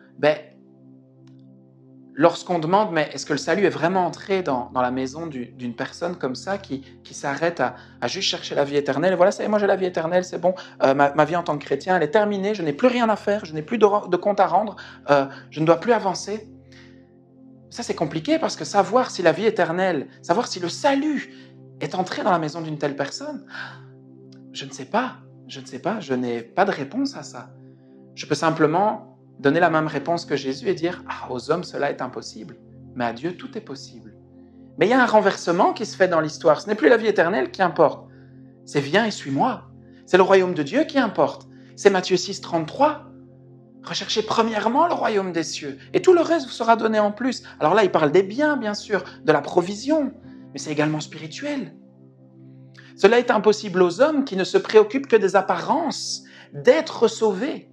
lorsqu'on demande, mais est-ce que le salut est vraiment entré dans la maison d'une personne comme ça, qui s'arrête à juste chercher la vie éternelle, et voilà, moi j'ai la vie éternelle, c'est bon, ma vie en tant que chrétien, elle est terminée, je n'ai plus rien à faire, je n'ai plus de compte à rendre, je ne dois plus avancer. Ça c'est compliqué, parce que savoir si la vie éternelle, savoir si le salut est entré dans la maison d'une telle personne, je ne sais pas, je n'ai pas de réponse à ça. Je peux simplement donner la même réponse que Jésus et dire « Ah, aux hommes, cela est impossible, mais à Dieu, tout est possible. » Mais il y a un renversement qui se fait dans l'histoire. Ce n'est plus la vie éternelle qui importe. C'est « Viens et suis-moi ». C'est le royaume de Dieu qui importe. C'est Matthieu 6, 33. Recherchez premièrement le royaume des cieux, et tout le reste vous sera donné en plus. Alors là, il parle des biens, bien sûr, de la provision, mais c'est également spirituel. Cela est impossible aux hommes qui ne se préoccupent que des apparences, d'être sauvés.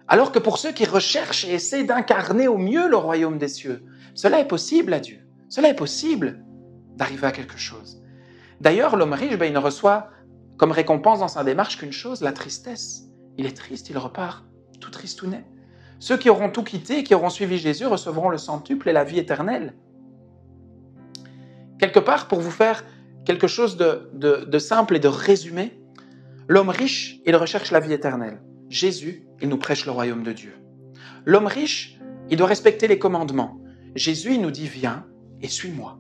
Alors que pour ceux qui recherchent et essaient d'incarner au mieux le royaume des cieux, cela est possible à Dieu. Cela est possible d'arriver à quelque chose. D'ailleurs, l'homme riche, il ne reçoit comme récompense dans sa démarche qu'une chose, la tristesse. Il est triste, il repart tout tristounet. Ceux qui auront tout quitté, qui auront suivi Jésus, recevront le centuple et la vie éternelle. Quelque part, pour vous faire quelque chose de simple et de résumé, l'homme riche, il recherche la vie éternelle. Jésus, il nous prêche le royaume de Dieu. L'homme riche, il doit respecter les commandements. Jésus, il nous dit « Viens et suis-moi ».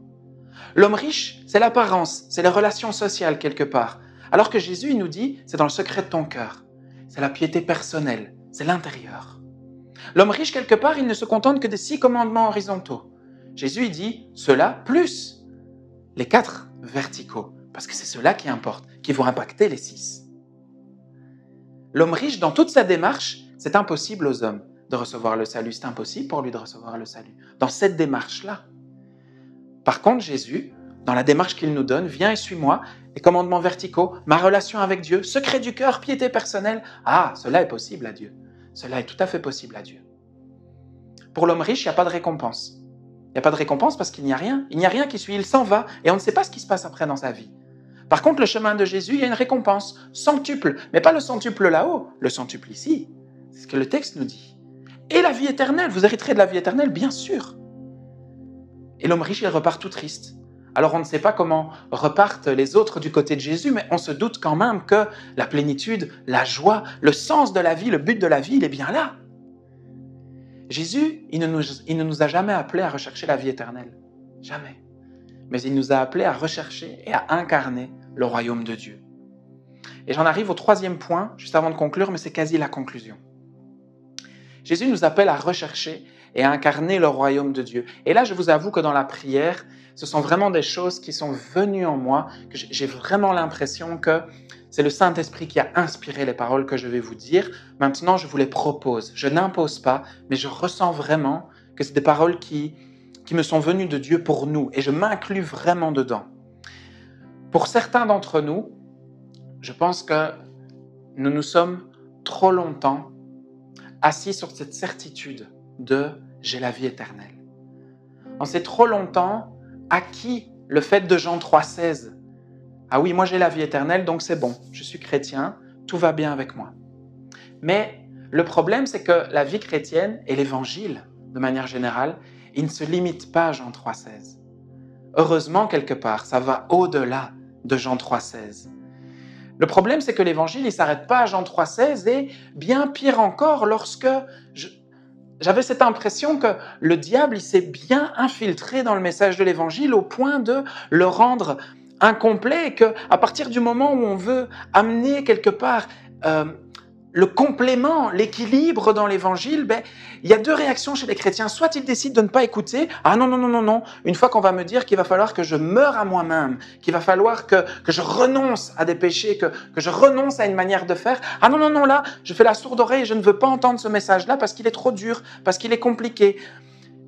L'homme riche, c'est l'apparence, c'est les relations sociales quelque part. Alors que Jésus, il nous dit « C'est dans le secret de ton cœur ». C'est la piété personnelle, c'est l'intérieur. L'homme riche, quelque part, il ne se contente que des 6 commandements horizontaux. Jésus, il dit « Cela plus les 4 verticaux ». Parce que c'est cela qui importe, qui vont impacter les 6. L'homme riche, dans toute sa démarche, c'est impossible aux hommes de recevoir le salut. C'est impossible pour lui de recevoir le salut. Dans cette démarche-là. Par contre, Jésus, dans la démarche qu'il nous donne, viens et suis-moi, les commandements verticaux, ma relation avec Dieu, secret du cœur, piété personnelle. Ah, cela est possible à Dieu. Cela est tout à fait possible à Dieu. Pour l'homme riche, il n'y a pas de récompense. Il n'y a pas de récompense parce qu'il n'y a rien. Il n'y a rien qui suit, il s'en va et on ne sait pas ce qui se passe après dans sa vie. Par contre, le chemin de Jésus, il y a une récompense, centuple, mais pas le centuple là-haut, le centuple ici. C'est ce que le texte nous dit. Et la vie éternelle, vous hériterez de la vie éternelle, bien sûr. Et l'homme riche, il repart tout triste. Alors on ne sait pas comment repartent les autres du côté de Jésus, mais on se doute quand même que la plénitude, la joie, le sens de la vie, le but de la vie, il est bien là. Jésus, il ne nous a jamais appelés à rechercher la vie éternelle. Jamais. Mais il nous a appelés à rechercher et à incarner le royaume de Dieu. Et j'en arrive au 3e point, juste avant de conclure, mais c'est quasi la conclusion. Jésus nous appelle à rechercher et à incarner le royaume de Dieu. Et là, je vous avoue que dans la prière, ce sont vraiment des choses qui sont venues en moi, que j'ai vraiment l'impression que c'est le Saint-Esprit qui a inspiré les paroles que je vais vous dire. Maintenant, je vous les propose. Je n'impose pas, mais je ressens vraiment que c'est des paroles qui qui me sont venues de Dieu pour nous, et je m'inclus vraiment dedans. Pour certains d'entre nous, je pense que nous nous sommes trop longtemps assis sur cette certitude de « j'ai la vie éternelle ». On s'est trop longtemps acquis le fait de Jean 3,16. « Ah oui, moi j'ai la vie éternelle, donc c'est bon, je suis chrétien, tout va bien avec moi ». Mais le problème, c'est que la vie chrétienne et l'Évangile, de manière générale, ils ne se limitent pas à Jean 3,16. Heureusement, quelque part, ça va au-delà de Jean 3,16. Le problème, c'est que l'Évangile, il ne s'arrête pas à Jean 3,16 et bien pire encore, lorsque j'avais cette impression que le diable, il s'est bien infiltré dans le message de l'Évangile au point de le rendre incomplet et qu'à partir du moment où on veut amener quelque part le complément, l'équilibre dans l'Évangile, il y a deux réactions chez les chrétiens. Soit ils décident de ne pas écouter. Ah non, non, non, non, non. Une fois qu'on va me dire qu'il va falloir que je meure à moi-même, qu'il va falloir que je renonce à des péchés, que je renonce à une manière de faire. Ah non, non, non, là, je fais la sourde oreille et je ne veux pas entendre ce message-là parce qu'il est trop dur, parce qu'il est compliqué.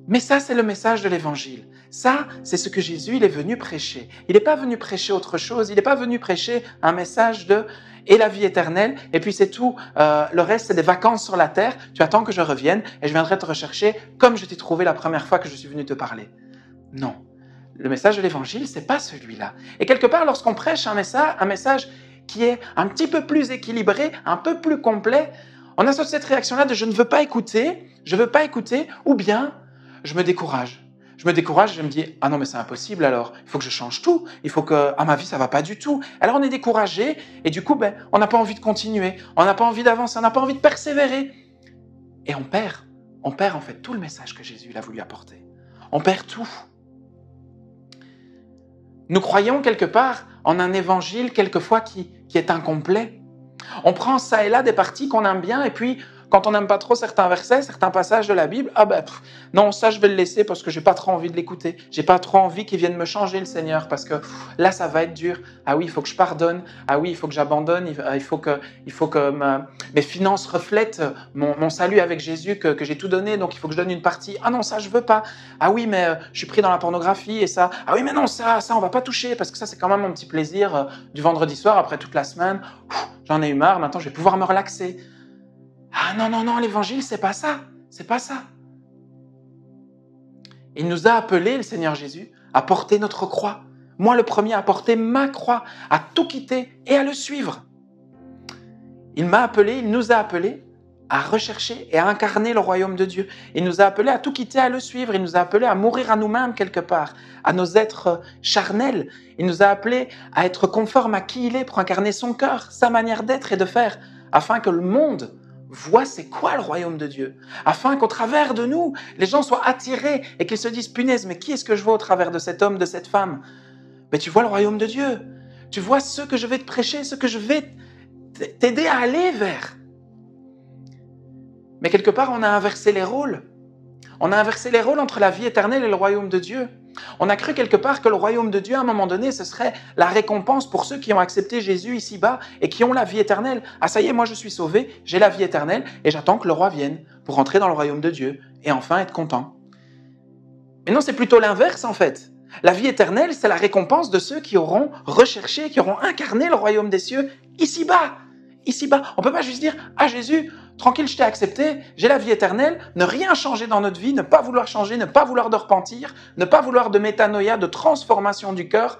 Mais ça, c'est le message de l'Évangile. Ça, c'est ce que Jésus, il est venu prêcher. Il n'est pas venu prêcher autre chose. Il n'est pas venu prêcher un message de « et la vie éternelle » et puis c'est tout. Le reste, c'est des vacances sur la terre. Tu attends que je revienne et je viendrai te rechercher comme je t'ai trouvé la première fois que je suis venu te parler. Non. Le message de l'Évangile, c'est pas celui-là. Et quelque part, lorsqu'on prêche un message qui est un petit peu plus équilibré, un peu plus complet, on a cette réaction-là de « je ne veux pas écouter », ou bien je me décourage. Je me décourage, je me dis « ah non mais c'est impossible alors, il faut que je change tout, il faut que, à ma vie ça va pas du tout ». Alors on est découragé et du coup on n'a pas envie de continuer, on n'a pas envie d'avancer, on n'a pas envie de persévérer. Et on perd en fait tout le message que Jésus a voulu apporter. On perd tout. Nous croyons quelque part en un évangile quelquefois qui est incomplet. On prend ça et là des parties qu'on aime bien et puis quand on n'aime pas trop certains versets, certains passages de la Bible, non, ça je vais le laisser parce que j'ai pas trop envie de l'écouter. J'ai pas trop envie qu'il vienne me changer le Seigneur parce que là ça va être dur. Ah oui, il faut que je pardonne. Ah oui, il faut que j'abandonne. Il faut que mes finances reflètent mon salut avec Jésus que j'ai tout donné. Donc il faut que je donne une partie. Ah non, ça je veux pas. Ah oui, mais je suis pris dans la pornographie et ça. Ah oui, mais non, ça on va pas toucher parce que ça c'est quand même mon petit plaisir du vendredi soir après toute la semaine. J'en ai eu marre. Maintenant je vais pouvoir me relaxer. Ah non, non, non, l'Évangile, c'est pas ça. C'est pas ça. Il nous a appelés, le Seigneur Jésus, à porter notre croix. Moi, le premier, à porter ma croix, à tout quitter et à le suivre. Il m'a appelé, il nous a appelés à rechercher et à incarner le royaume de Dieu. Il nous a appelés à tout quitter, à le suivre. Il nous a appelés à mourir à nous-mêmes quelque part, à nos êtres charnels. Il nous a appelés à être conformes à qui il est pour incarner son cœur, sa manière d'être et de faire, afin que le monde voit c'est quoi le royaume de Dieu, afin qu'au travers de nous, les gens soient attirés et qu'ils se disent « Punaise, mais qui est-ce que je vois au travers de cet homme, de cette femme ?» Mais tu vois le royaume de Dieu, tu vois ce que je vais te prêcher, ce que je vais t'aider à aller vers. Mais quelque part, on a inversé les rôles. On a inversé les rôles entre la vie éternelle et le royaume de Dieu. On a cru quelque part que le royaume de Dieu, à un moment donné, ce serait la récompense pour ceux qui ont accepté Jésus ici-bas et qui ont la vie éternelle. Ah ça y est, moi je suis sauvé, j'ai la vie éternelle et j'attends que le roi vienne pour entrer dans le royaume de Dieu et enfin être content. Mais non, c'est plutôt l'inverse en fait. La vie éternelle, c'est la récompense de ceux qui auront recherché, qui auront incarné le royaume des cieux ici-bas. Ici-bas. On ne peut pas juste dire « Ah Jésus, tranquille, je t'ai accepté, j'ai la vie éternelle », ne rien changer dans notre vie, ne pas vouloir changer, ne pas vouloir de repentir, ne pas vouloir de métanoïa, de transformation du cœur,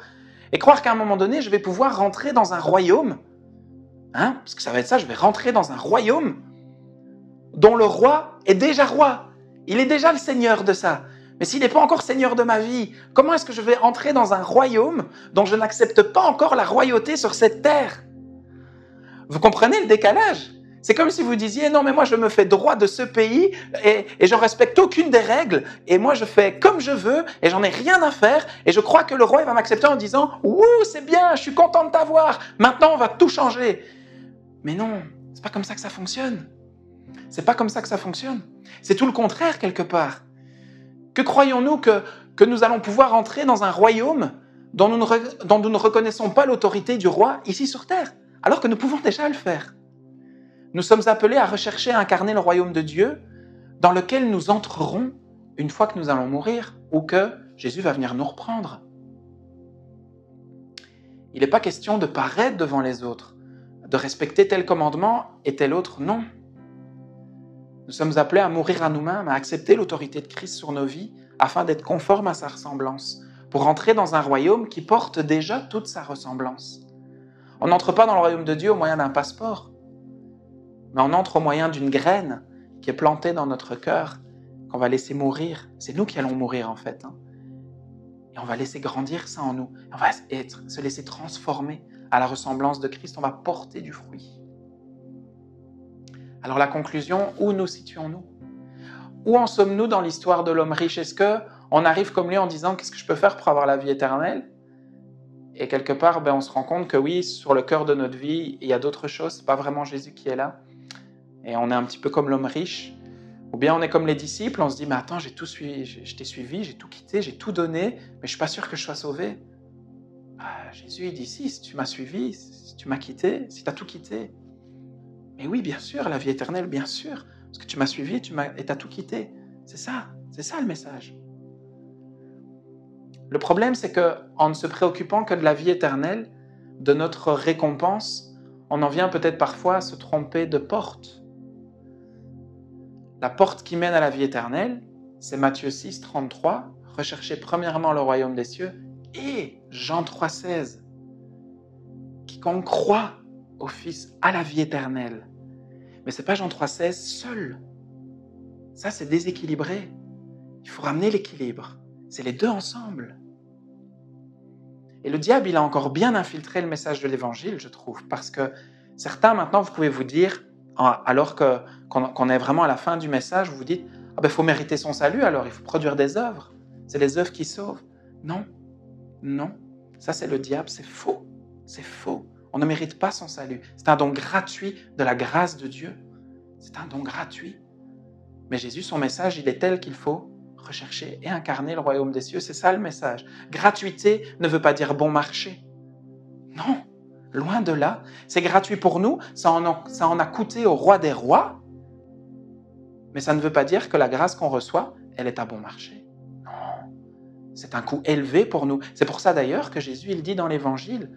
et croire qu'à un moment donné, je vais pouvoir rentrer dans un royaume, parce que ça va être ça, je vais rentrer dans un royaume dont le roi est déjà roi. Il est déjà le seigneur de ça. Mais s'il n'est pas encore seigneur de ma vie, comment est-ce que je vais entrer dans un royaume dont je n'accepte pas encore la royauté sur cette terre ? Vous comprenez le décalage ? C'est comme si vous disiez « Non, mais moi, je me fais droit de ce pays et je ne respecte aucune des règles et moi, je fais comme je veux et j'en ai rien à faire et je crois que le roi il va m'accepter en disant « Ouh, c'est bien, je suis content de t'avoir, maintenant, on va tout changer. » Mais non, c'est pas comme ça que ça fonctionne. C'est pas comme ça que ça fonctionne. C'est tout le contraire, quelque part. Que croyons-nous que nous allons pouvoir entrer dans un royaume dont nous ne reconnaissons pas l'autorité du roi ici sur terre, alors que nous pouvons déjà le faire. Nous sommes appelés à rechercher et à incarner le royaume de Dieu dans lequel nous entrerons une fois que nous allons mourir. ou que Jésus va venir nous reprendre. Il n'est pas question de paraître devant les autres, de respecter tel commandement et tel autre, non. Nous sommes appelés à mourir à nous-mêmes, à accepter l'autorité de Christ sur nos vies, afin d'être conformes à sa ressemblance, pour entrer dans un royaume qui porte déjà toute sa ressemblance. On n'entre pas dans le royaume de Dieu au moyen d'un passeport, mais on entre au moyen d'une graine qui est plantée dans notre cœur, qu'on va laisser mourir. C'est nous qui allons mourir en fait. Et on va laisser grandir ça en nous. On va se laisser transformer à la ressemblance de Christ. On va porter du fruit. Alors la conclusion, où nous situons-nous? Où en sommes-nous dans l'histoire de l'homme riche? Est-ce qu'on arrive comme lui en disant « Qu'est-ce que je peux faire pour avoir la vie éternelle ?» Et quelque part, on se rend compte que oui, sur le cœur de notre vie, il y a d'autres choses. Ce n'est pas vraiment Jésus qui est là. Et on est un petit peu comme l'homme riche. Ou bien on est comme les disciples, on se dit « Mais attends, j'ai tout suivi, je t'ai suivi, j'ai tout quitté, j'ai tout donné, mais je ne suis pas sûr que je sois sauvé. » Jésus, il dit « Si tu m'as suivi, si tu m'as quitté, si tu as tout quitté. » Mais oui, bien sûr, la vie éternelle, bien sûr. Parce que tu m'as suivi et tu as tout quitté. C'est ça le message. Le problème, c'est qu'en ne se préoccupant que de la vie éternelle, de notre récompense, on en vient peut-être parfois à se tromper de porte. La porte qui mène à la vie éternelle, c'est Matthieu 6, 33, « Recherchez premièrement le royaume des cieux » et Jean 3, 16, « Quiconque croit au Fils à la vie éternelle ». Mais ce n'est pas Jean 3, 16 seul. Ça, c'est déséquilibré. Il faut ramener l'équilibre. C'est les deux ensemble. Et le diable, il a encore bien infiltré le message de l'Évangile, je trouve, parce que certains, maintenant, vous pouvez vous dire, alors qu'on est vraiment à la fin du message, vous vous dites, il faut mériter son salut, alors il faut produire des œuvres. C'est les œuvres qui sauvent. Non, ça c'est le diable, c'est faux. C'est faux. On ne mérite pas son salut. C'est un don gratuit de la grâce de Dieu. C'est un don gratuit. Mais Jésus, son message, il est tel qu'il faut rechercher et incarner le royaume des cieux. C'est ça le message. Gratuité ne veut pas dire bon marché. Non, loin de là. C'est gratuit pour nous, ça en a coûté au roi des rois, mais ça ne veut pas dire que la grâce qu'on reçoit, elle est à bon marché. Non, c'est un coût élevé pour nous. C'est pour ça d'ailleurs que Jésus, il dit dans l'Évangile,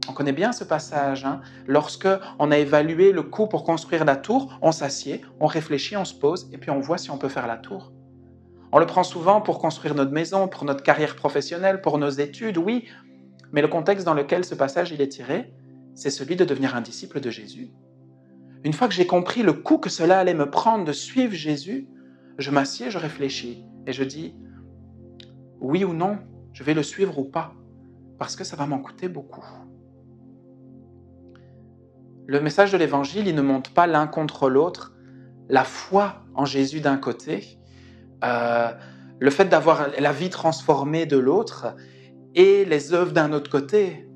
on connaît bien ce passage, lorsque on a évalué le coût pour construire la tour, on s'assied, on réfléchit, on se pose, et puis on voit si on peut faire la tour. On le prend souvent pour construire notre maison, pour notre carrière professionnelle, pour nos études, oui, mais le contexte dans lequel ce passage il est tiré, c'est celui de devenir un disciple de Jésus. Une fois que j'ai compris le coût que cela allait me prendre de suivre Jésus, je m'assieds, je réfléchis, et je dis, oui ou non, je vais le suivre ou pas, parce que ça va m'en coûter beaucoup. Le message de l'Évangile, il ne monte pas l'un contre l'autre. La foi en Jésus d'un côté, le fait d'avoir la vie transformée de l'autre et les œuvres d'un autre côté.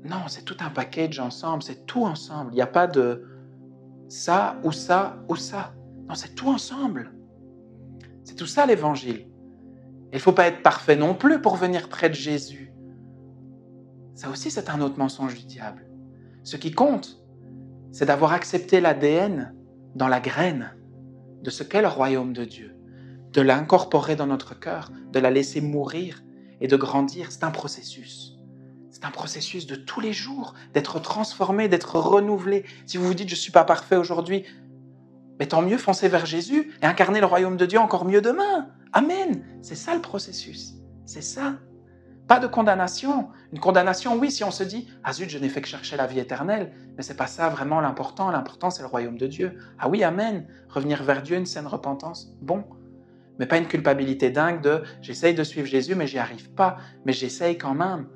Non, c'est tout un package ensemble, c'est tout ensemble. Il n'y a pas de ça ou ça ou ça. Non, c'est tout ensemble. C'est tout ça l'Évangile. Il ne faut pas être parfait non plus pour venir près de Jésus. Ça aussi, c'est un autre mensonge du diable. Ce qui compte, c'est d'avoir accepté l'ADN dans la graine de ce qu'est le royaume de Dieu, de l'incorporer dans notre cœur, de la laisser mourir et de grandir. C'est un processus. C'est un processus de tous les jours, d'être transformé, d'être renouvelé. Si vous vous dites « je ne suis pas parfait aujourd'hui », mais tant mieux, foncez vers Jésus et incarnez le royaume de Dieu encore mieux demain. Amen. C'est ça le processus. C'est ça. Pas de condamnation. Une condamnation, oui, si on se dit « Ah zut, je n'ai fait que chercher la vie éternelle », mais ce n'est pas ça vraiment l'important. L'important, c'est le royaume de Dieu. Ah oui, amen. Revenir vers Dieu, une saine repentance, bon. Mais pas une culpabilité dingue de « J'essaye de suivre Jésus, mais j'y arrive pas. Mais j'essaye quand même. »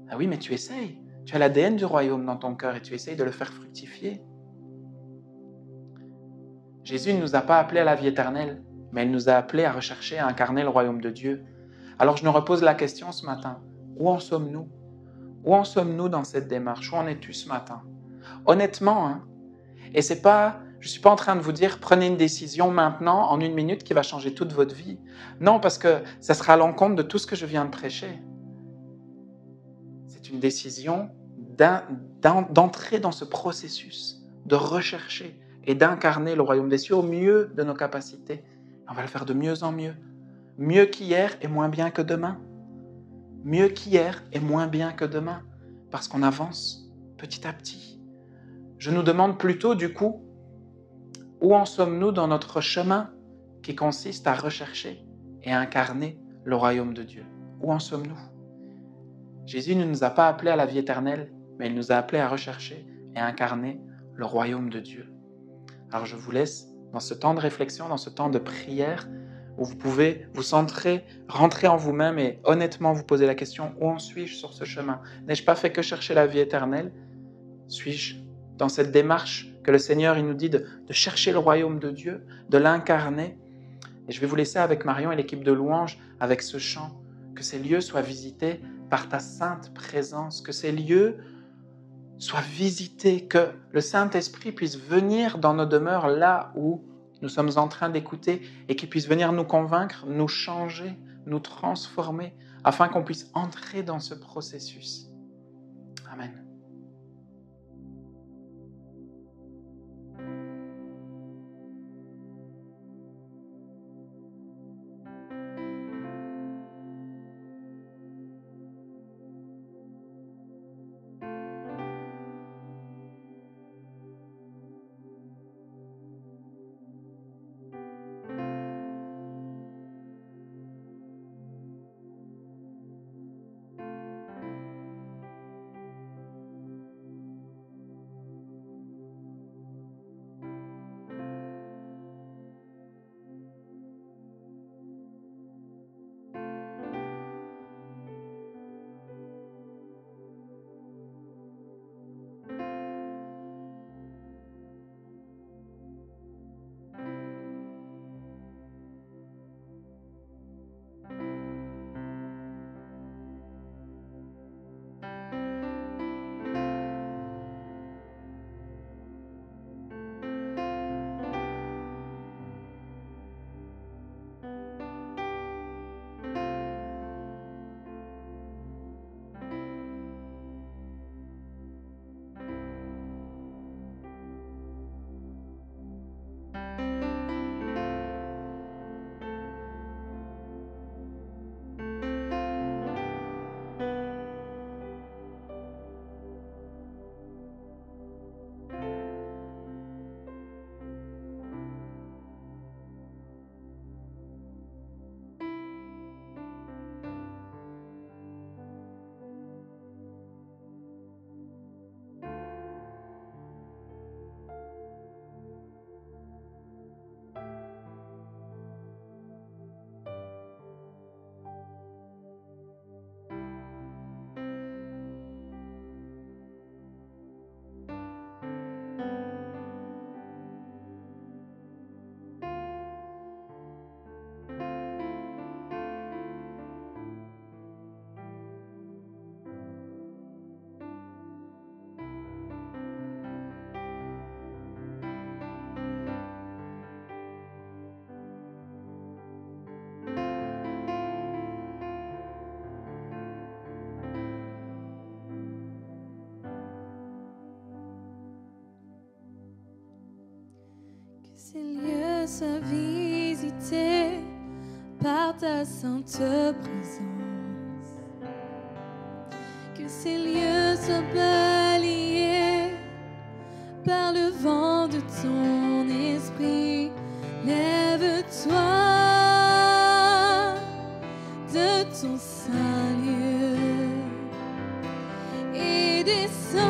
Ah oui, mais tu essayes. Tu as l'ADN du royaume dans ton cœur et tu essayes de le faire fructifier. Jésus ne nous a pas appelés à la vie éternelle, mais il nous a appelés à rechercher, à incarner le royaume de Dieu. Alors je nous repose la question ce matin. Où en sommes-nous? Où en sommes-nous dans cette démarche? Où en es-tu ce matin? Honnêtement, et c'est pas, je ne suis pas en train de vous dire prenez une décision maintenant, en 1 minute, qui va changer toute votre vie. Non, parce que ça sera à l'encontre de tout ce que je viens de prêcher. C'est une décision d'entrer dans ce processus, de rechercher et d'incarner le royaume des cieux au mieux de nos capacités. On va le faire de mieux en mieux. mieux qu'hier et moins bien que demain. Mieux qu'hier et moins bien que demain, parce qu'on avance petit à petit. Je nous demande plutôt, du coup, où en sommes-nous dans notre chemin qui consiste à rechercher et à incarner le royaume de Dieu? Où en sommes-nous? Jésus ne nous a pas appelés à la vie éternelle, mais il nous a appelés à rechercher et à incarner le royaume de Dieu. Alors je vous laisse dans ce temps de réflexion, dans ce temps de prière, où vous pouvez vous centrer, rentrer en vous-même et honnêtement vous poser la question, où en suis-je sur ce chemin? N'ai-je pas fait que chercher la vie éternelle? Suis-je dans cette démarche que le Seigneur il nous dit de chercher le royaume de Dieu, de l'incarner? Et je vais vous laisser avec Marion et l'équipe de louanges, avec ce chant, que ces lieux soient visités par ta sainte présence, que ces lieux soient visités, que le Saint-Esprit puisse venir dans nos demeures là où nous sommes en train d'écouter et qu'il puisse venir nous convaincre, nous changer, nous transformer, afin qu'on puisse entrer dans ce processus. Amen. Ces lieux soient visités par ta sainte présence. Que ces lieux soient balayés par le vent de ton esprit. Lève-toi de ton saint lieu et descends.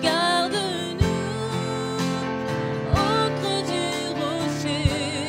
Garde-nous au creux du rocher.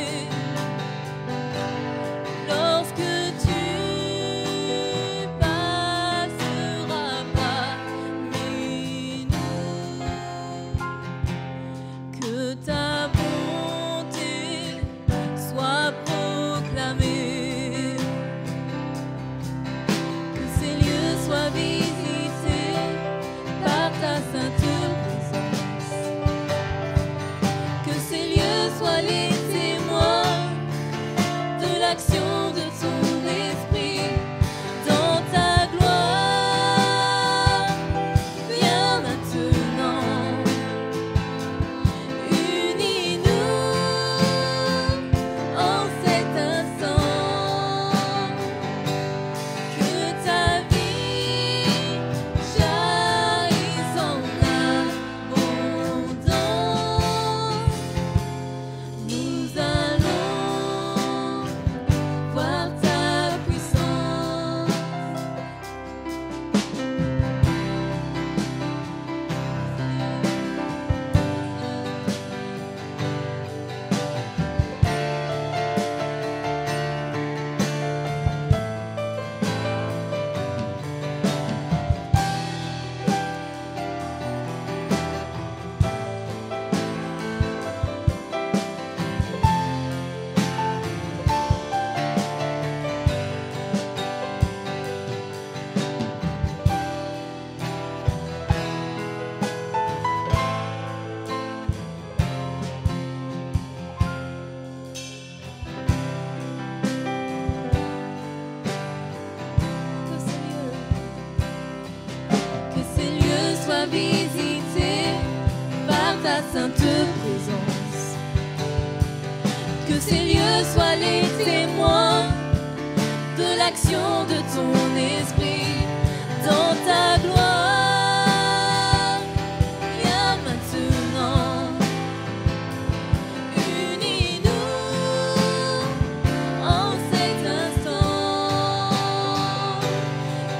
visiter par ta sainte présence. Que ces lieux soient les témoins de l'action de ton esprit dans ta gloire. Viens maintenant, unis-nous en cet instant.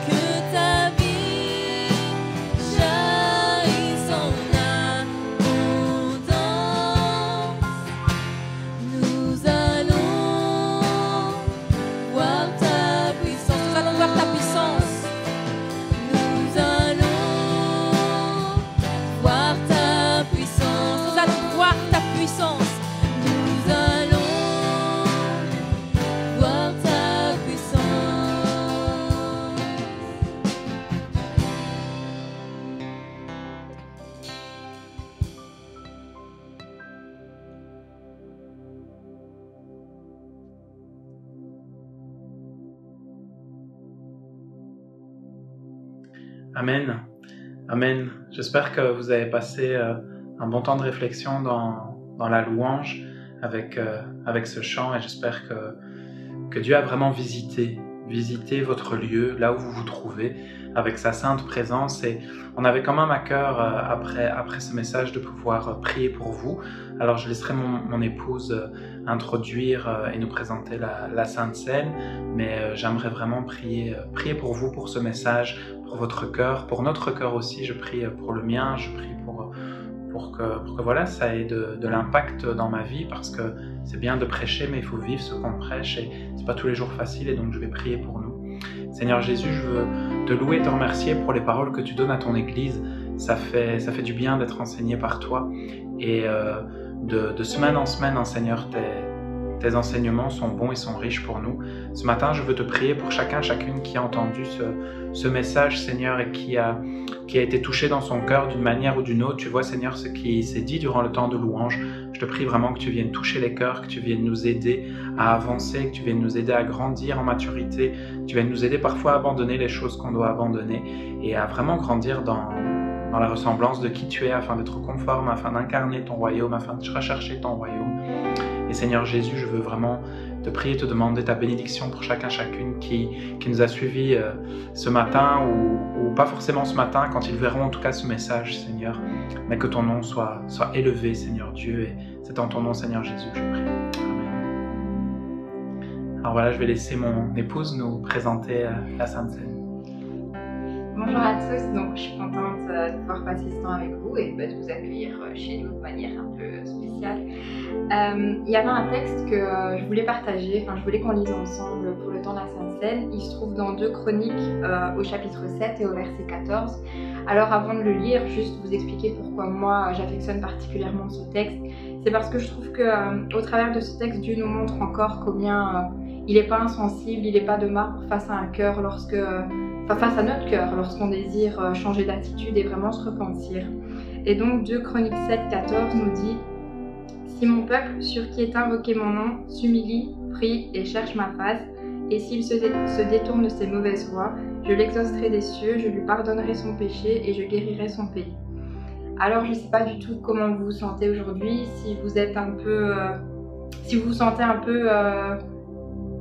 Que ta vie jaillisse en abondance. Nous allons voir ta puissance. Nous allons voir ta puissance. Nous allons voir ta puissance. Nous allons voir ta puissance. Nous allons voir ta puissance. Amen. Amen. J'espère que vous avez passé un bon temps de réflexion dans la louange avec ce chant, et j'espère que Dieu a vraiment visité votre lieu, là où vous vous trouvez, avec sa sainte présence. Et on avait quand même à cœur, après ce message, de pouvoir prier pour vous. Alors je laisserai mon épouse introduire et nous présenter la Sainte Seine, mais j'aimerais vraiment prier pour vous, pour ce message, pour votre cœur, pour notre cœur aussi. Je prie pour le mien, je prie pour que voilà, ça ait de l'impact dans ma vie, parce que c'est bien de prêcher, mais il faut vivre ce qu'on prêche, et c'est pas tous les jours facile, et donc je vais prier pour nous. Seigneur Jésus, je veux te louer et te remercier pour les paroles que tu donnes à ton Église. Ça fait du bien d'être enseigné par toi, et de semaine en semaine, Seigneur, tes enseignements sont bons et sont riches pour nous. Ce matin, je veux te prier pour chacune qui a entendu ce message, Seigneur, et qui a été touché dans son cœur d'une manière ou d'une autre. Tu vois, Seigneur, ce qui s'est dit durant le temps de louange. Je te prie vraiment que tu viennes toucher les cœurs, que tu viennes nous aider à avancer, que tu viennes nous aider à grandir en maturité, que tu viennes nous aider parfois à abandonner les choses qu'on doit abandonner, et à vraiment grandir dans la ressemblance de qui tu es, afin d'être conforme, afin d'incarner ton royaume, afin de rechercher ton royaume. Et Seigneur Jésus, je veux vraiment te prier, te demander ta bénédiction pour chacune qui nous a suivis ce matin, ou pas forcément ce matin, quand ils verront en tout cas ce message, Seigneur, mais que ton nom soit élevé, Seigneur Dieu, et c'est en ton nom, Seigneur Jésus, que je prie. Amen. Alors voilà, je vais laisser mon épouse nous présenter la Sainte Seine. Bonjour à tous, donc je suis contente de pouvoir passer ce temps avec vous et de vous accueillir chez nous de manière un peu spéciale. Il y avait un texte que je voulais partager, je voulais qu'on lise ensemble pour le temps de la Sainte Seine. Il se trouve dans 2 Chroniques au chapitre 7 et au verset 14. Alors avant de le lire, juste vous expliquer pourquoi moi j'affectionne particulièrement ce texte. C'est parce que je trouve qu'au travers de ce texte, Dieu nous montre encore combien il n'est pas insensible, il n'est pas de marbre face à un cœur face à notre cœur, lorsqu'on désire changer d'attitude et vraiment se repentir. Et donc 2 Chroniques 7, 14 nous dit « Si mon peuple, sur qui est invoqué mon nom, s'humilie, prie et cherche ma face, et s'il se détourne de ses mauvaises voies, je l'exaucerai des cieux, je lui pardonnerai son péché et je guérirai son pays. » Alors je ne sais pas du tout comment vous vous sentez aujourd'hui, si vous êtes si vous vous sentez un peu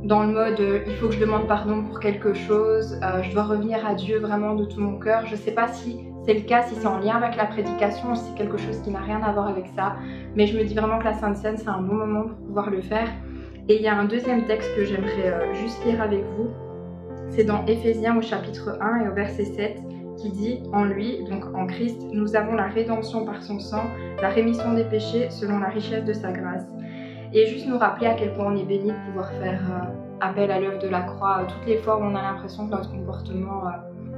dans le mode il faut que je demande pardon pour quelque chose, je dois revenir à Dieu vraiment de tout mon cœur. Je ne sais pas si c'est le cas, si c'est en lien avec la prédication, si c'est quelque chose qui n'a rien à voir avec ça, mais je me dis vraiment que la Sainte Seine, c'est un bon moment pour pouvoir le faire. Et il y a un deuxième texte que j'aimerais juste lire avec vous, c'est dans Éphésiens au chapitre 1 et au verset 7, qui dit « En lui, donc en Christ, nous avons la rédemption par son sang, la rémission des péchés selon la richesse de sa grâce. » Et juste nous rappeler à quel point on est béni de pouvoir faire appel à l'œuvre de la croix toutes les fois où on a l'impression que notre comportement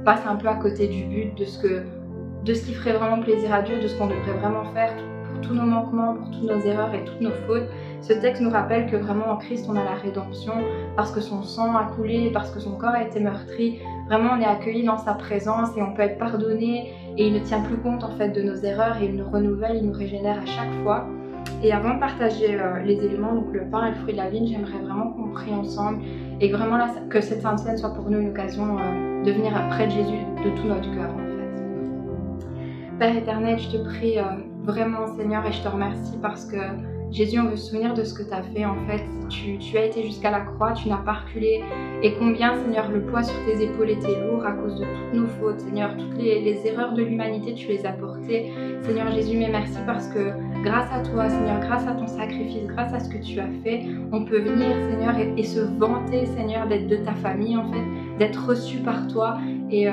passe un peu à côté du but, de ce qui ferait vraiment plaisir à Dieu, de ce qu'on devrait vraiment faire pour tous nos manquements, pour toutes nos erreurs et toutes nos fautes. Ce texte nous rappelle que vraiment en Christ on a la rédemption, parce que son sang a coulé, parce que son corps a été meurtri. Vraiment on est accueilli dans sa présence et on peut être pardonné, et il ne tient plus compte en fait de nos erreurs, et il nous renouvelle, il nous régénère à chaque fois. Et avant de partager les éléments, donc le pain et le fruit de la vigne, j'aimerais vraiment qu'on prie ensemble, et que vraiment que cette Sainte Seine soit pour nous une occasion de venir près de Jésus de tout notre cœur en fait. Père éternel, je te prie vraiment, Seigneur, et je te remercie parce que Jésus, on veut se souvenir de ce que tu as fait en fait. Tu as été jusqu'à la croix, tu n'as pas reculé. Et combien, Seigneur, le poids sur tes épaules était lourd à cause de toutes nos fautes. Seigneur, toutes les erreurs de l'humanité, tu les as portées. Seigneur Jésus, mais merci parce que grâce à toi, Seigneur, grâce à ton sacrifice, grâce à ce que tu as fait, on peut venir, Seigneur, et se vanter, Seigneur, d'être de ta famille en fait, d'être reçu par toi. Et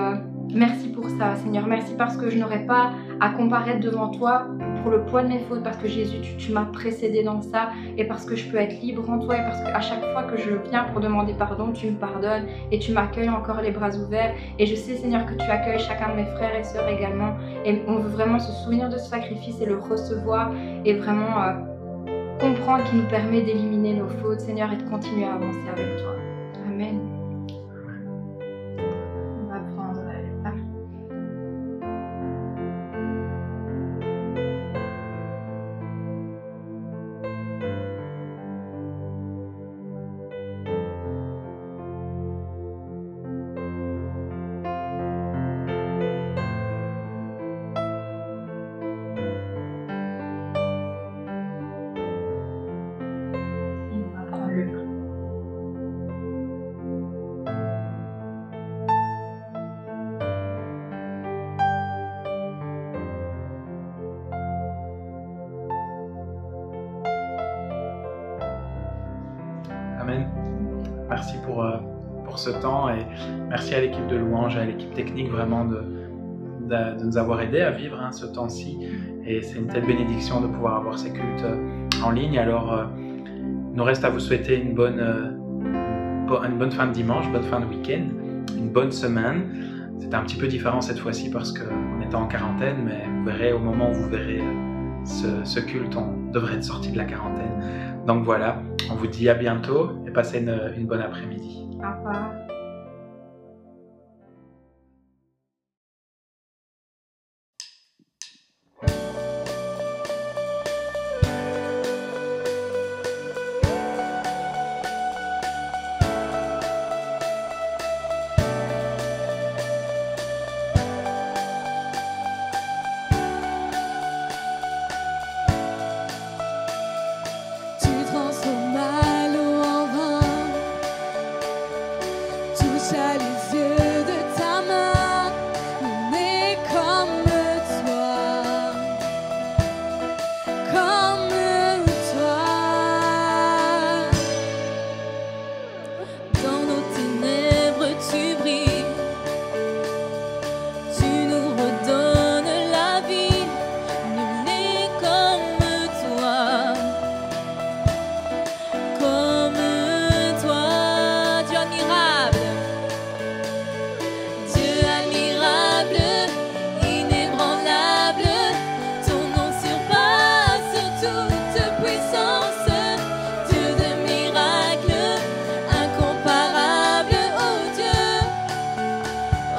merci pour ça, Seigneur. Merci parce que je n'aurais pas à comparaître devant toi pour le poids de mes fautes, parce que Jésus, tu m'as précédé dans ça, et parce que je peux être libre en toi, et parce qu'à chaque fois que je viens pour demander pardon, tu me pardonnes, et tu m'accueilles encore les bras ouverts. Et je sais, Seigneur, que tu accueilles chacun de mes frères et sœurs également. Et on veut vraiment se souvenir de ce sacrifice et le recevoir, et vraiment comprendre qu'il nous permet d'éliminer nos fautes, Seigneur, et de continuer à avancer avec toi. Amen. On va prendre la place. On va prendre le pain. Amen. Merci pour ce temps et merci à l'équipe de louange, à l'équipe technique vraiment de nous avoir aidés à vivre ce temps-ci. Et c'est une telle bénédiction de pouvoir avoir ces cultes en ligne. Alors, il nous reste à vous souhaiter une bonne fin de dimanche, bonne fin de week-end, une bonne semaine. C'était un petit peu différent cette fois-ci parce qu'on était en quarantaine, mais vous verrez, au moment où vous verrez ce culte, on devrait être sorti de la quarantaine. Donc voilà, on vous dit à bientôt et passez une bonne après-midi. Au revoir. Tu transformas l'eau en vin, touche à les yeux de ta main, on est comme toi, comme toi. Dans nos ténèbres, tu brilles, tu nous redonnes la vie. Nul n'est comme toi, Dieu admirable, inébranlable. Ton nom surpasse toute puissance, Dieu de miracles, incomparable.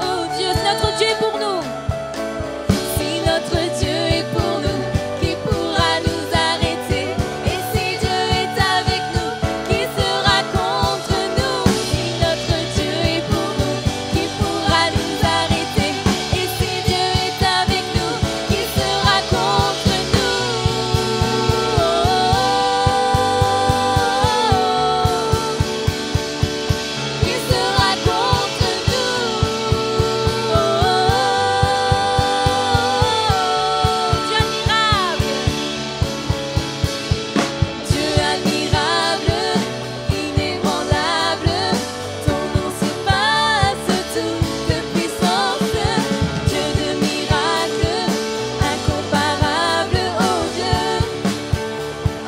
Oh Dieu, c'est notre Dieu pour nous. Si notre Dieu est pour nous, qui pourra nous arrêter? Et si Dieu est avec nous, qui sera contre nous? Si notre Dieu est pour nous, qui pourra nous arrêter? Et si Dieu est avec nous, qui sera contre nous? Qui sera contre nous? Dieu admirable, inébranlable, ton nom surpasse toute puissance. Dieu de miracles, incomparable.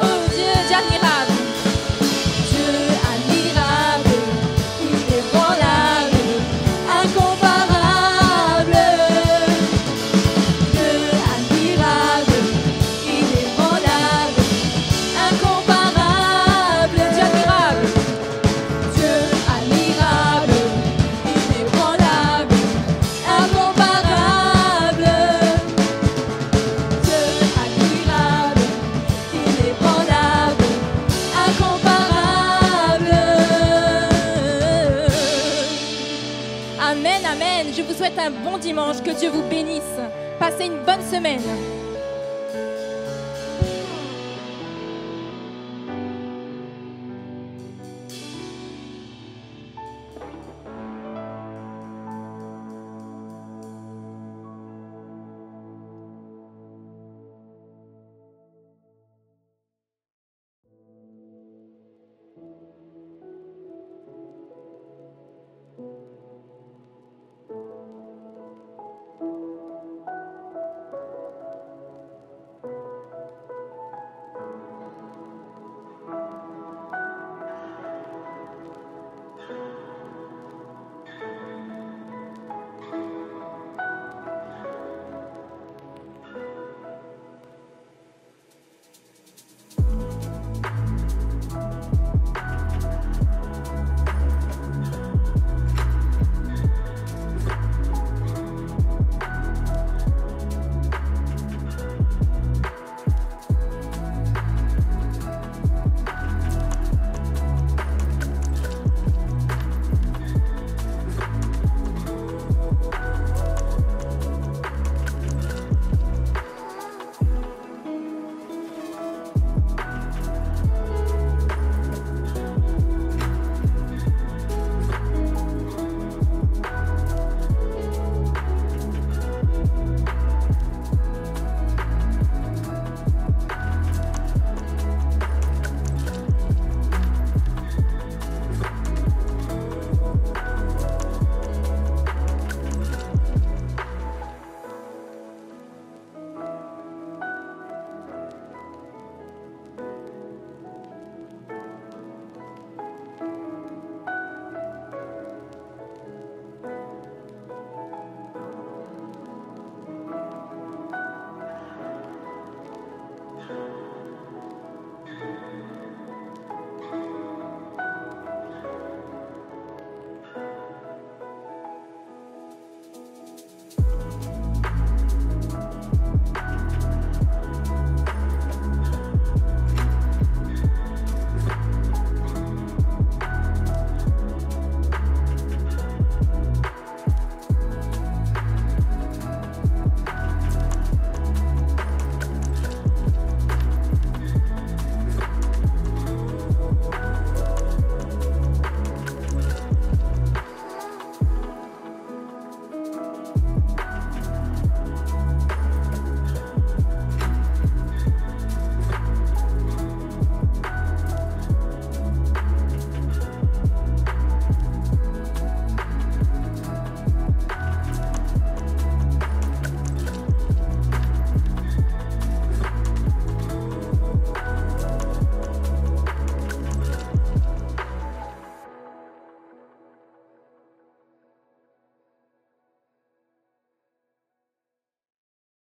Oh Dieu, Dieu admirable. Dieu admirable, inébranlable, incomparable. Dieu admirable, inébranlable, incomparable. Dieu admirable. Dieu admirable, inébranlable, incomparable. Dieu admirable, inébranlable, incomparable. Amen, amen. Je vous souhaite un bon dimanche. Que Dieu vous bénisse. Passez une bonne semaine.